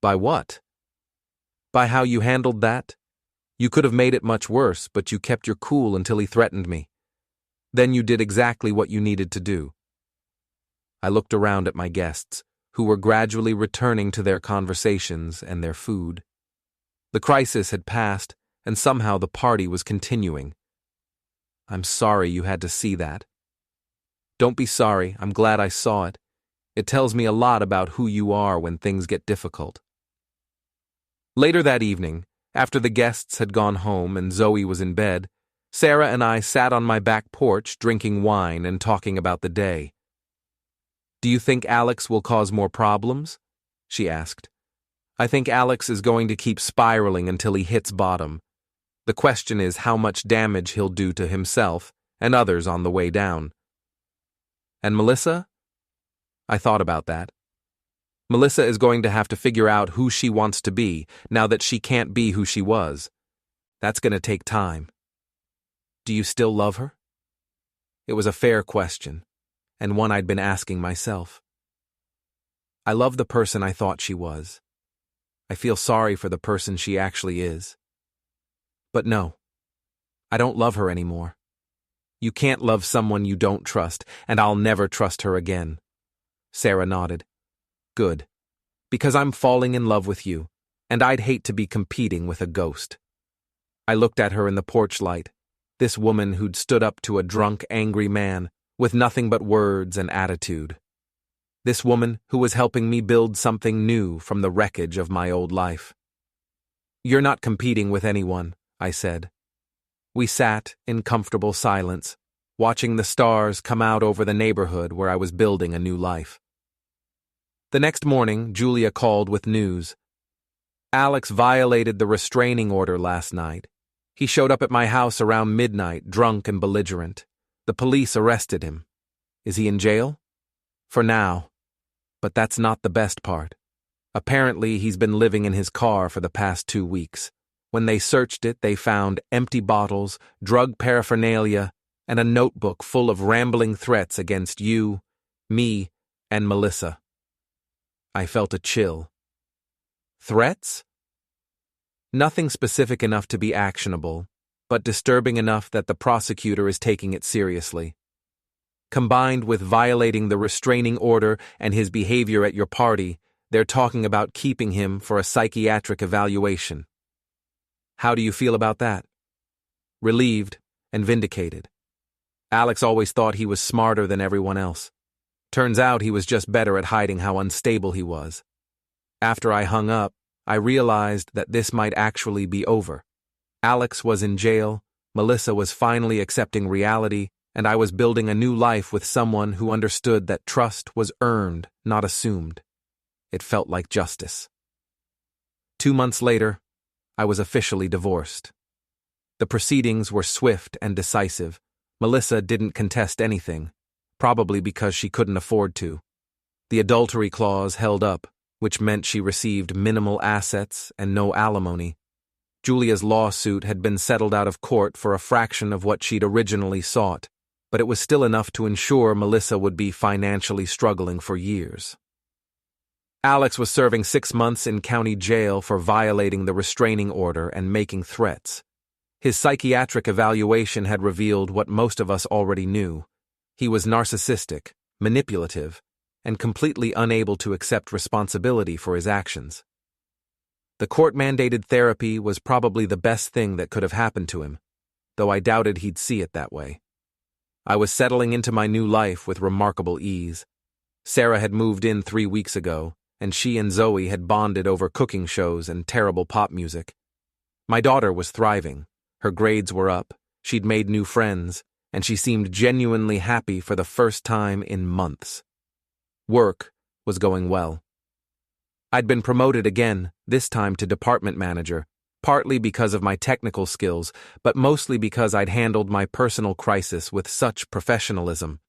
"By what?" "By how you handled that. You could have made it much worse, but you kept your cool until he threatened me. Then you did exactly what you needed to do." I looked around at my guests, who were gradually returning to their conversations and their food. The crisis had passed, and somehow the party was continuing. "I'm sorry you had to see that." "Don't be sorry, I'm glad I saw it. It tells me a lot about who you are when things get difficult." Later that evening, after the guests had gone home and Zoe was in bed, Sarah and I sat on my back porch drinking wine and talking about the day. "Do you think Alex will cause more problems?" she asked. "I think Alex is going to keep spiraling until he hits bottom. The question is how much damage he'll do to himself and others on the way down." "And Melissa?" I thought about that. Melissa is going to have to figure out who she wants to be now that she can't be who she was. That's going to take time. Do you still love her? It was a fair question, and one I'd been asking myself. I love the person I thought she was. I feel sorry for the person she actually is. But no, I don't love her anymore. You can't love someone you don't trust, and I'll never trust her again. Sarah nodded. Good. Because I'm falling in love with you, and I'd hate to be competing with a ghost. I looked at her in the porch light, this woman who'd stood up to a drunk, angry man with nothing but words and attitude. This woman who was helping me build something new from the wreckage of my old life. You're not competing with anyone, I said. We sat in comfortable silence, watching the stars come out over the neighborhood where I was building a new life. The next morning, Julia called with news. Alex violated the restraining order last night. He showed up at my house around midnight, drunk and belligerent. The police arrested him. Is he in jail? For now. But that's not the best part. Apparently, he's been living in his car for the past 2 weeks. When they searched it, they found empty bottles, drug paraphernalia, and a notebook full of rambling threats against you, me, and Melissa. I felt a chill. Threats? Nothing specific enough to be actionable, but disturbing enough that the prosecutor is taking it seriously. Combined with violating the restraining order and his behavior at your party, they're talking about keeping him for a psychiatric evaluation. How do you feel about that? Relieved and vindicated. Alex always thought he was smarter than everyone else. Turns out he was just better at hiding how unstable he was. After I hung up, I realized that this might actually be over. Alex was in jail, Melissa was finally accepting reality, and I was building a new life with someone who understood that trust was earned, not assumed. It felt like justice. 2 months later, I was officially divorced. The proceedings were swift and decisive. Melissa didn't contest anything, probably because she couldn't afford to. The adultery clause held up, which meant she received minimal assets and no alimony. Julia's lawsuit had been settled out of court for a fraction of what she'd originally sought, but it was still enough to ensure Melissa would be financially struggling for years. Alex was serving 6 months in county jail for violating the restraining order and making threats. His psychiatric evaluation had revealed what most of us already knew. He was narcissistic, manipulative, and completely unable to accept responsibility for his actions. The court-mandated therapy was probably the best thing that could have happened to him, though I doubted he'd see it that way. I was settling into my new life with remarkable ease. Sarah had moved in 3 weeks ago, and she and Zoe had bonded over cooking shows and terrible pop music. My daughter was thriving. Her grades were up, she'd made new friends, and she seemed genuinely happy for the first time in months. Work was going well. I'd been promoted again, this time to department manager, partly because of my technical skills, but mostly because I'd handled my personal crisis with such professionalism.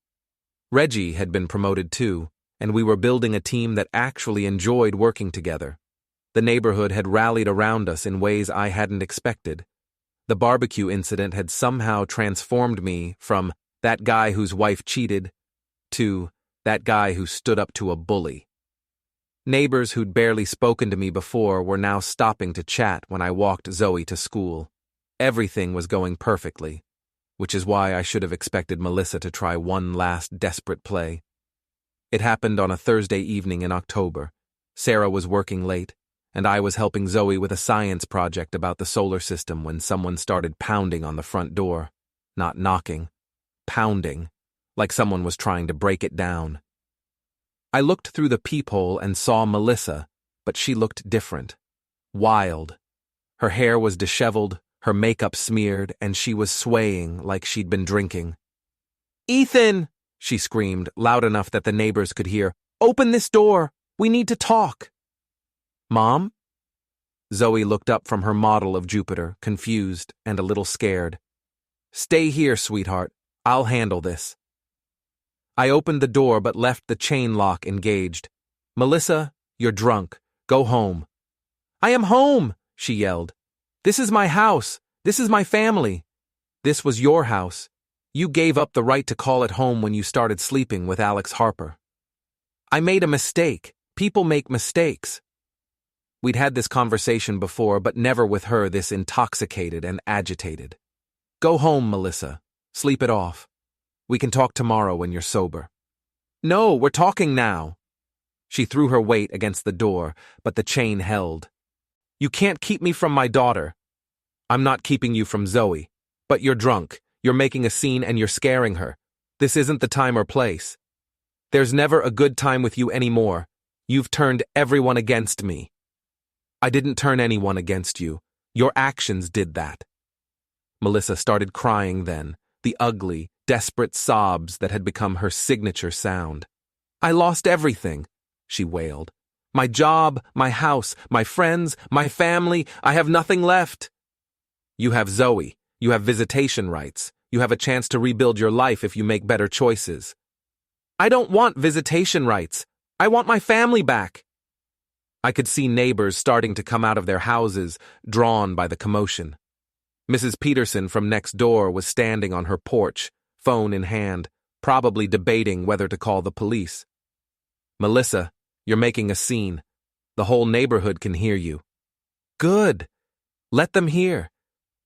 Reggie had been promoted too, and we were building a team that actually enjoyed working together. The neighborhood had rallied around us in ways I hadn't expected. The barbecue incident had somehow transformed me from that guy whose wife cheated to that guy who stood up to a bully. Neighbors who'd barely spoken to me before were now stopping to chat when I walked Zoe to school. Everything was going perfectly, which is why I should have expected Melissa to try one last desperate play. It happened on a Thursday evening in October. Sarah was working late, and I was helping Zoe with a science project about the solar system when someone started pounding on the front door. Not knocking, pounding, like someone was trying to break it down. I looked through the peephole and saw Melissa, but she looked different. Wild. Her hair was disheveled, her makeup smeared, and she was swaying like she'd been drinking. "Ethan!" she screamed, loud enough that the neighbors could hear. "Open this door! We need to talk!" "Mom?" Zoe looked up from her model of Jupiter, confused and a little scared. "Stay here, sweetheart. I'll handle this." I opened the door but left the chain lock engaged. "Melissa, you're drunk. Go home." "I am home!" she yelled. "This is my house. This is my family. This was your house. You gave up the right to call it home when you started sleeping with Alex Harper. I made a mistake. People make mistakes. We'd had this conversation before, but never with her this intoxicated and agitated. Go home, Melissa. Sleep it off. We can talk tomorrow when you're sober. No, we're talking now. She threw her weight against the door, but the chain held. You can't keep me from my daughter. I'm not keeping you from Zoe. But you're drunk. You're making a scene and you're scaring her. This isn't the time or place. There's never a good time with you anymore. You've turned everyone against me. I didn't turn anyone against you. Your actions did that. Melissa started crying then, the ugly, desperate sobs that had become her signature sound. I lost everything, she wailed. My job, my house, my friends, my family, I have nothing left. You have Zoe. You have visitation rights. You have a chance to rebuild your life if you make better choices. I don't want visitation rights. I want my family back. I could see neighbors starting to come out of their houses, drawn by the commotion. Mrs. Peterson from next door was standing on her porch, phone in hand, probably debating whether to call the police. Melissa, you're making a scene. The whole neighborhood can hear you. Good. Let them hear.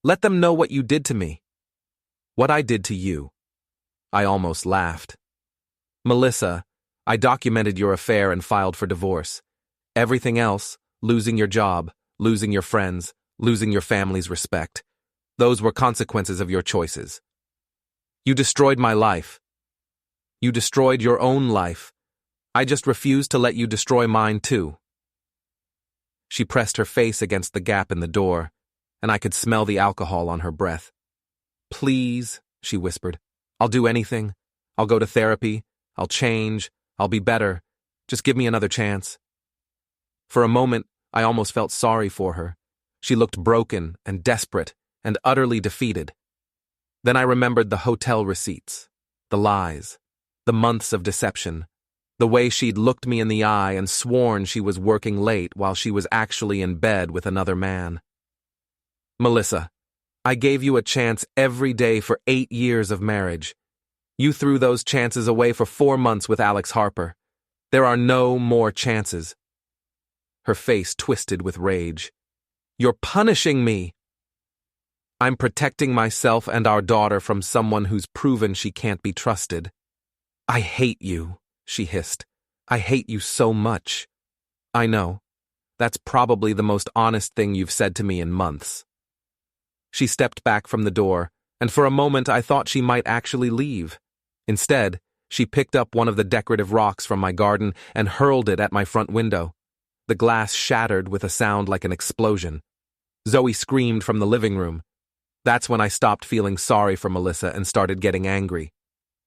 Let them know what you did to me. What I did to you. I almost laughed. Melissa, I documented your affair and filed for divorce. Everything else, losing your job, losing your friends, losing your family's respect, those were consequences of your choices. You destroyed my life. You destroyed your own life. I just refused to let you destroy mine too. She pressed her face against the gap in the door, and I could smell the alcohol on her breath. Please, she whispered. I'll do anything. I'll go to therapy. I'll change. I'll be better. Just give me another chance. For a moment, I almost felt sorry for her. She looked broken and desperate and utterly defeated. Then I remembered the hotel receipts, the lies, the months of deception, the way she'd looked me in the eye and sworn she was working late while she was actually in bed with another man. Melissa, I gave you a chance every day for 8 years of marriage. You threw those chances away for 4 months with Alex Harper. There are no more chances. Her face twisted with rage. You're punishing me. I'm protecting myself and our daughter from someone who's proven she can't be trusted. I hate you, she hissed. I hate you so much. I know. That's probably the most honest thing you've said to me in months. She stepped back from the door, and for a moment I thought she might actually leave. Instead, she picked up one of the decorative rocks from my garden and hurled it at my front window. The glass shattered with a sound like an explosion. Zoe screamed from the living room. That's when I stopped feeling sorry for Melissa and started getting angry.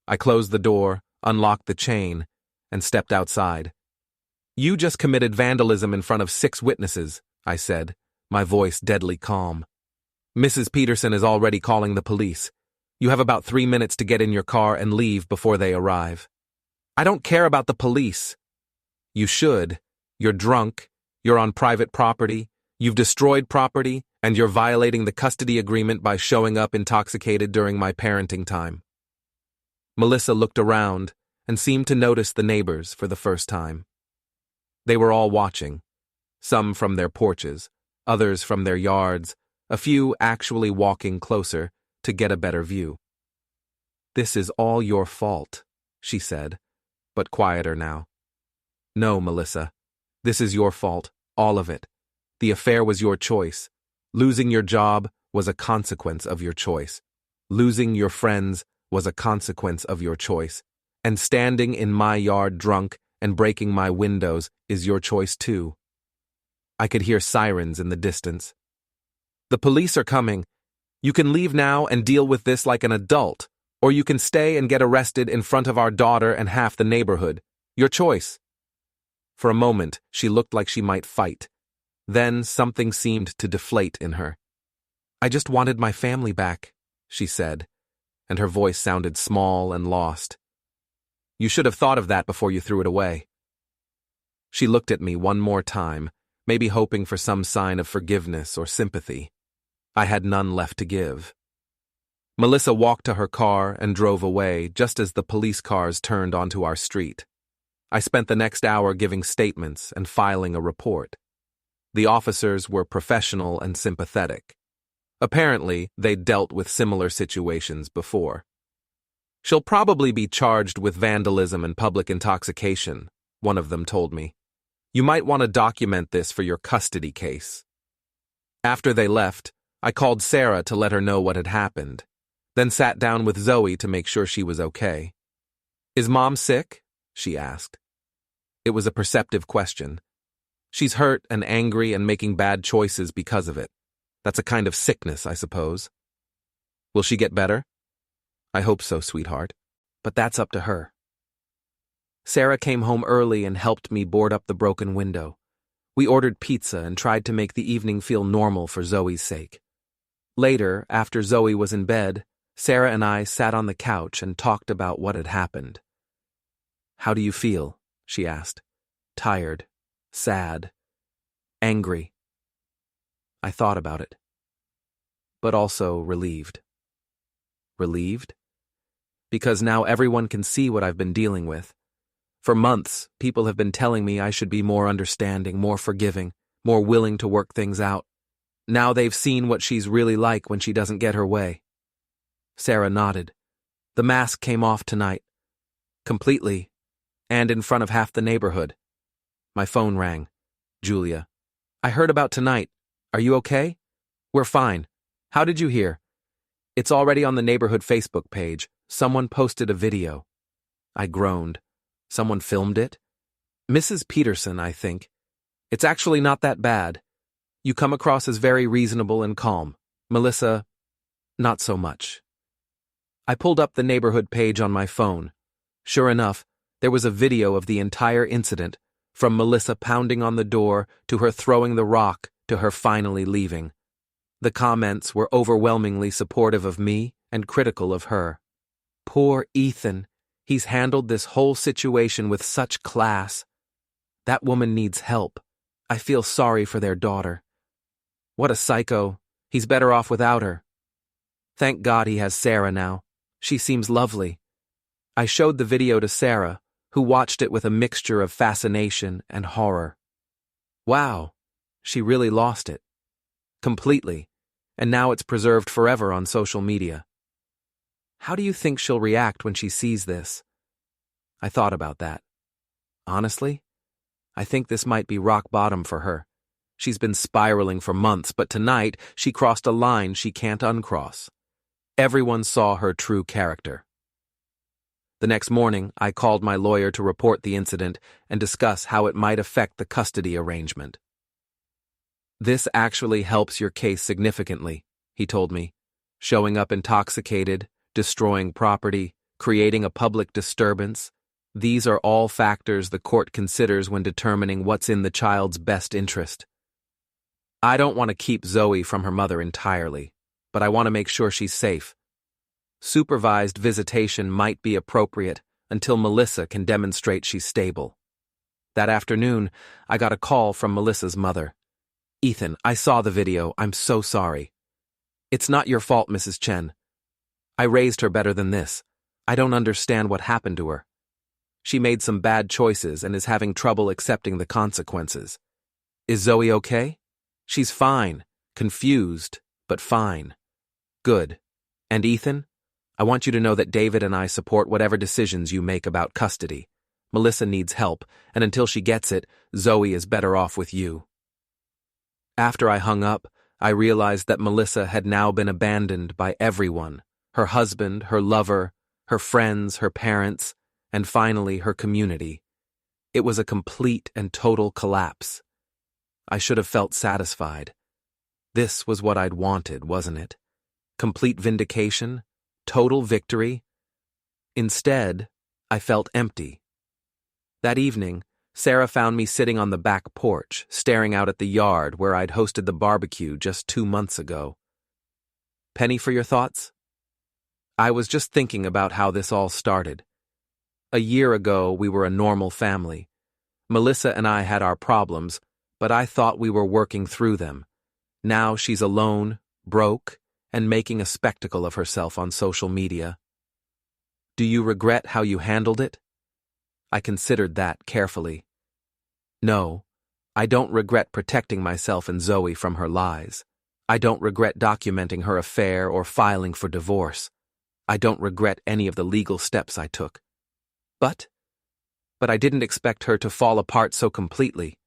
I closed the door, unlocked the chain, and stepped outside. You just committed vandalism in front of 6 witnesses, I said, my voice deadly calm. Mrs. Peterson is already calling the police. You have about 3 minutes to get in your car and leave before they arrive. I don't care about the police. You should. You're drunk, you're on private property, you've destroyed property, and you're violating the custody agreement by showing up intoxicated during my parenting time. Melissa looked around and seemed to notice the neighbors for the first time. They were all watching, some from their porches, others from their yards, a few actually walking closer to get a better view. This is all your fault, she said, but quieter now. No, Melissa. This is your fault, all of it. The affair was your choice. Losing your job was a consequence of your choice. Losing your friends was a consequence of your choice. And standing in my yard drunk and breaking my windows is your choice too. I could hear sirens in the distance. The police are coming. You can leave now and deal with this like an adult, or you can stay and get arrested in front of our daughter and half the neighborhood. Your choice. For a moment, she looked like she might fight. Then something seemed to deflate in her. I just wanted my family back, she said, and her voice sounded small and lost. You should have thought of that before you threw it away. She looked at me one more time, maybe hoping for some sign of forgiveness or sympathy. I had none left to give. Melissa walked to her car and drove away just as the police cars turned onto our street. I spent the next hour giving statements and filing a report. The officers were professional and sympathetic. Apparently, they'd dealt with similar situations before. "She'll probably be charged with vandalism and public intoxication," one of them told me. "You might want to document this for your custody case." After they left, I called Sarah to let her know what had happened, then sat down with Zoe to make sure she was okay. "Is Mom sick?" she asked. It was a perceptive question. "She's hurt and angry and making bad choices because of it. That's a kind of sickness, I suppose." "Will she get better?" "I hope so, sweetheart. But that's up to her." Sarah came home early and helped me board up the broken window. We ordered pizza and tried to make the evening feel normal for Zoe's sake. Later, after Zoe was in bed, Sarah and I sat on the couch and talked about what had happened. "How do you feel?" she asked. "Tired, sad, angry." I thought about it, but also relieved. Relieved? Because now everyone can see what I've been dealing with. For months, people have been telling me I should be more understanding, more forgiving, more willing to work things out. Now they've seen what she's really like when she doesn't get her way. Sarah nodded. "The mask came off tonight. Completely. And in front of half the neighborhood." My phone rang. "Julia. I heard about tonight. Are you okay?" "We're fine. How did you hear?" "It's already on the neighborhood Facebook page. Someone posted a video." I groaned. "Someone filmed it?" "Mrs. Peterson, I think. It's actually not that bad. You come across as very reasonable and calm. Melissa, not so much." I pulled up the neighborhood page on my phone. Sure enough, there was a video of the entire incident, from Melissa pounding on the door to her throwing the rock to her finally leaving. The comments were overwhelmingly supportive of me and critical of her. "Poor Ethan. He's handled this whole situation with such class. That woman needs help. I feel sorry for their daughter. What a psycho. He's better off without her. Thank God he has Sarah now. She seems lovely." I showed the video to Sarah, who watched it with a mixture of fascination and horror. "Wow, she really lost it. Completely. And now it's preserved forever on social media. How do you think she'll react when she sees this?" I thought about that. Honestly, I think this might be rock bottom for her. She's been spiraling for months, but tonight she crossed a line she can't uncross. Everyone saw her true character. The next morning, I called my lawyer to report the incident and discuss how it might affect the custody arrangement. "This actually helps your case significantly," he told me. "Showing up intoxicated, destroying property, creating a public disturbance. These are all factors the court considers when determining what's in the child's best interest. I don't want to keep Zoe from her mother entirely, but I want to make sure she's safe. Supervised visitation might be appropriate until Melissa can demonstrate she's stable." That afternoon, I got a call from Melissa's mother. "Ethan, I saw the video. I'm so sorry." "It's not your fault, Mrs. Chen. I raised her better than this. I don't understand what happened to her. She made some bad choices and is having trouble accepting the consequences. Is Zoe okay?" "She's fine. Confused, but fine." "Good. And Ethan? I want you to know that David and I support whatever decisions you make about custody. Melissa needs help, and until she gets it, Zoe is better off with you." After I hung up, I realized that Melissa had now been abandoned by everyone: her husband, her lover, her friends, her parents, and finally her community. It was a complete and total collapse. I should have felt satisfied. This was what I'd wanted, wasn't it? Complete vindication? Total victory? Instead, I felt empty. That evening, Sarah found me sitting on the back porch, staring out at the yard where I'd hosted the barbecue just 2 months ago. "Penny for your thoughts?" I was just thinking about how this all started. A year ago, we were a normal family. Melissa and I had our problems, but I thought we were working through them. Now she's alone, broke, and making a spectacle of herself on social media. Do you regret how you handled it? I considered that carefully. No, I don't regret protecting myself and Zoe from her lies. I don't regret documenting her affair or filing for divorce. I don't regret any of the legal steps I took. But I didn't expect her to fall apart so completely.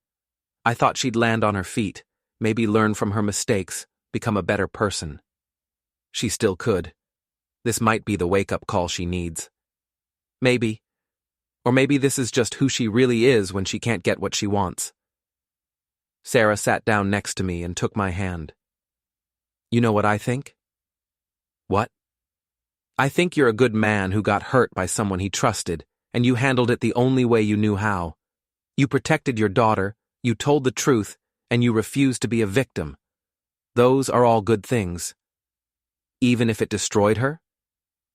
I thought she'd land on her feet, maybe learn from her mistakes, become a better person. She still could. This might be the wake-up call she needs. Maybe. Or maybe this is just who she really is when she can't get what she wants. Sarah sat down next to me and took my hand. You know what I think? What? I think you're a good man who got hurt by someone he trusted, and you handled it the only way you knew how. You protected your daughter, you told the truth, and you refused to be a victim. Those are all good things. Even if it destroyed her?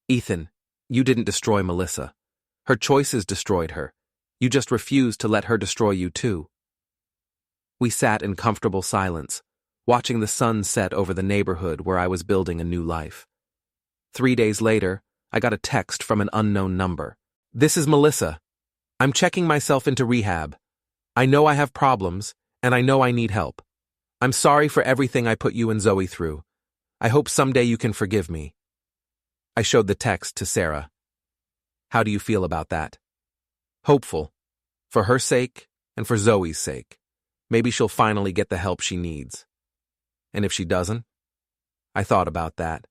Ethan, you didn't destroy Melissa. Her choices destroyed her. You just refused to let her destroy you too. We sat in comfortable silence, watching the sun set over the neighborhood where I was building a new life. 3 days later, I got a text from an unknown number. This is Melissa. I'm checking myself into rehab. I know I have problems, and I know I need help. I'm sorry for everything I put you and Zoe through. I hope someday you can forgive me. I showed the text to Sarah. How do you feel about that? Hopeful. For her sake, and for Zoe's sake. Maybe she'll finally get the help she needs. And if she doesn't? I thought about that.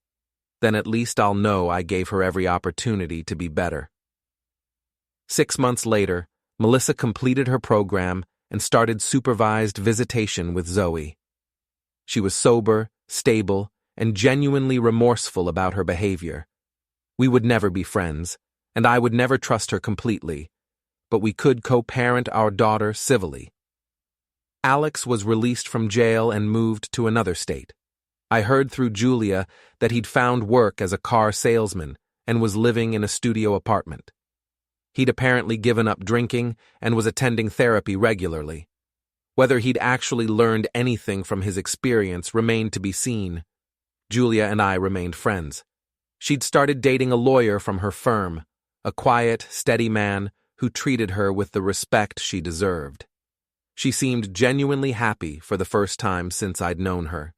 Then at least I'll know I gave her every opportunity to be better. 6 months later, Melissa completed her program and started supervised visitation with Zoe. She was sober, stable, and genuinely remorseful about her behavior. We would never be friends, and I would never trust her completely, but we could co-parent our daughter civilly. Alex was released from jail and moved to another state. I heard through Julia that he'd found work as a car salesman and was living in a studio apartment. He'd apparently given up drinking and was attending therapy regularly. Whether he'd actually learned anything from his experience remained to be seen. Julia and I remained friends. She'd started dating a lawyer from her firm, a quiet, steady man who treated her with the respect she deserved. She seemed genuinely happy for the first time since I'd known her.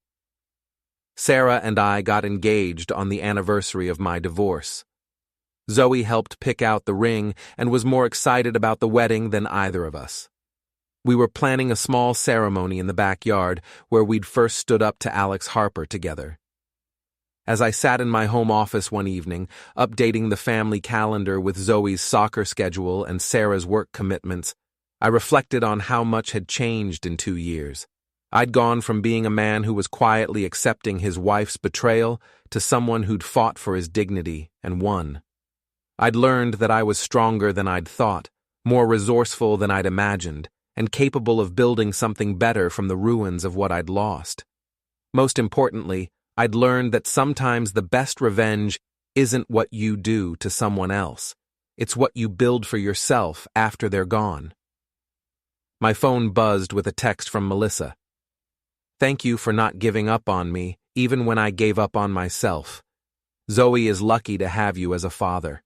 Sarah and I got engaged on the anniversary of my divorce. Zoe helped pick out the ring and was more excited about the wedding than either of us. We were planning a small ceremony in the backyard where we'd first stood up to Alex Harper together. As I sat in my home office one evening, updating the family calendar with Zoe's soccer schedule and Sarah's work commitments, I reflected on how much had changed in 2 years. I'd gone from being a man who was quietly accepting his wife's betrayal to someone who'd fought for his dignity and won. I'd learned that I was stronger than I'd thought, more resourceful than I'd imagined, and capable of building something better from the ruins of what I'd lost. Most importantly, I'd learned that sometimes the best revenge isn't what you do to someone else. It's what you build for yourself after they're gone. My phone buzzed with a text from Melissa. Thank you for not giving up on me, even when I gave up on myself. Zoe is lucky to have you as a father.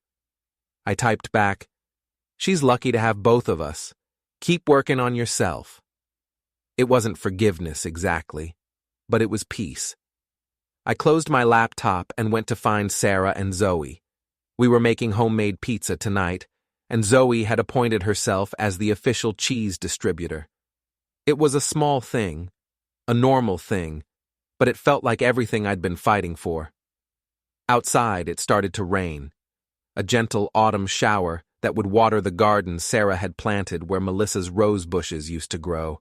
I typed back, she's lucky to have both of us. Keep working on yourself. It wasn't forgiveness exactly, but it was peace. I closed my laptop and went to find Sarah and Zoe. We were making homemade pizza tonight, and Zoe had appointed herself as the official cheese distributor. It was a small thing, a normal thing, but it felt like everything I'd been fighting for. Outside, it started to rain. A gentle autumn shower that would water the garden Sarah had planted where Melissa's rose bushes used to grow.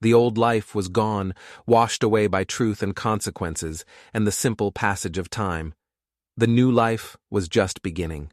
The old life was gone, washed away by truth and consequences and the simple passage of time. The new life was just beginning.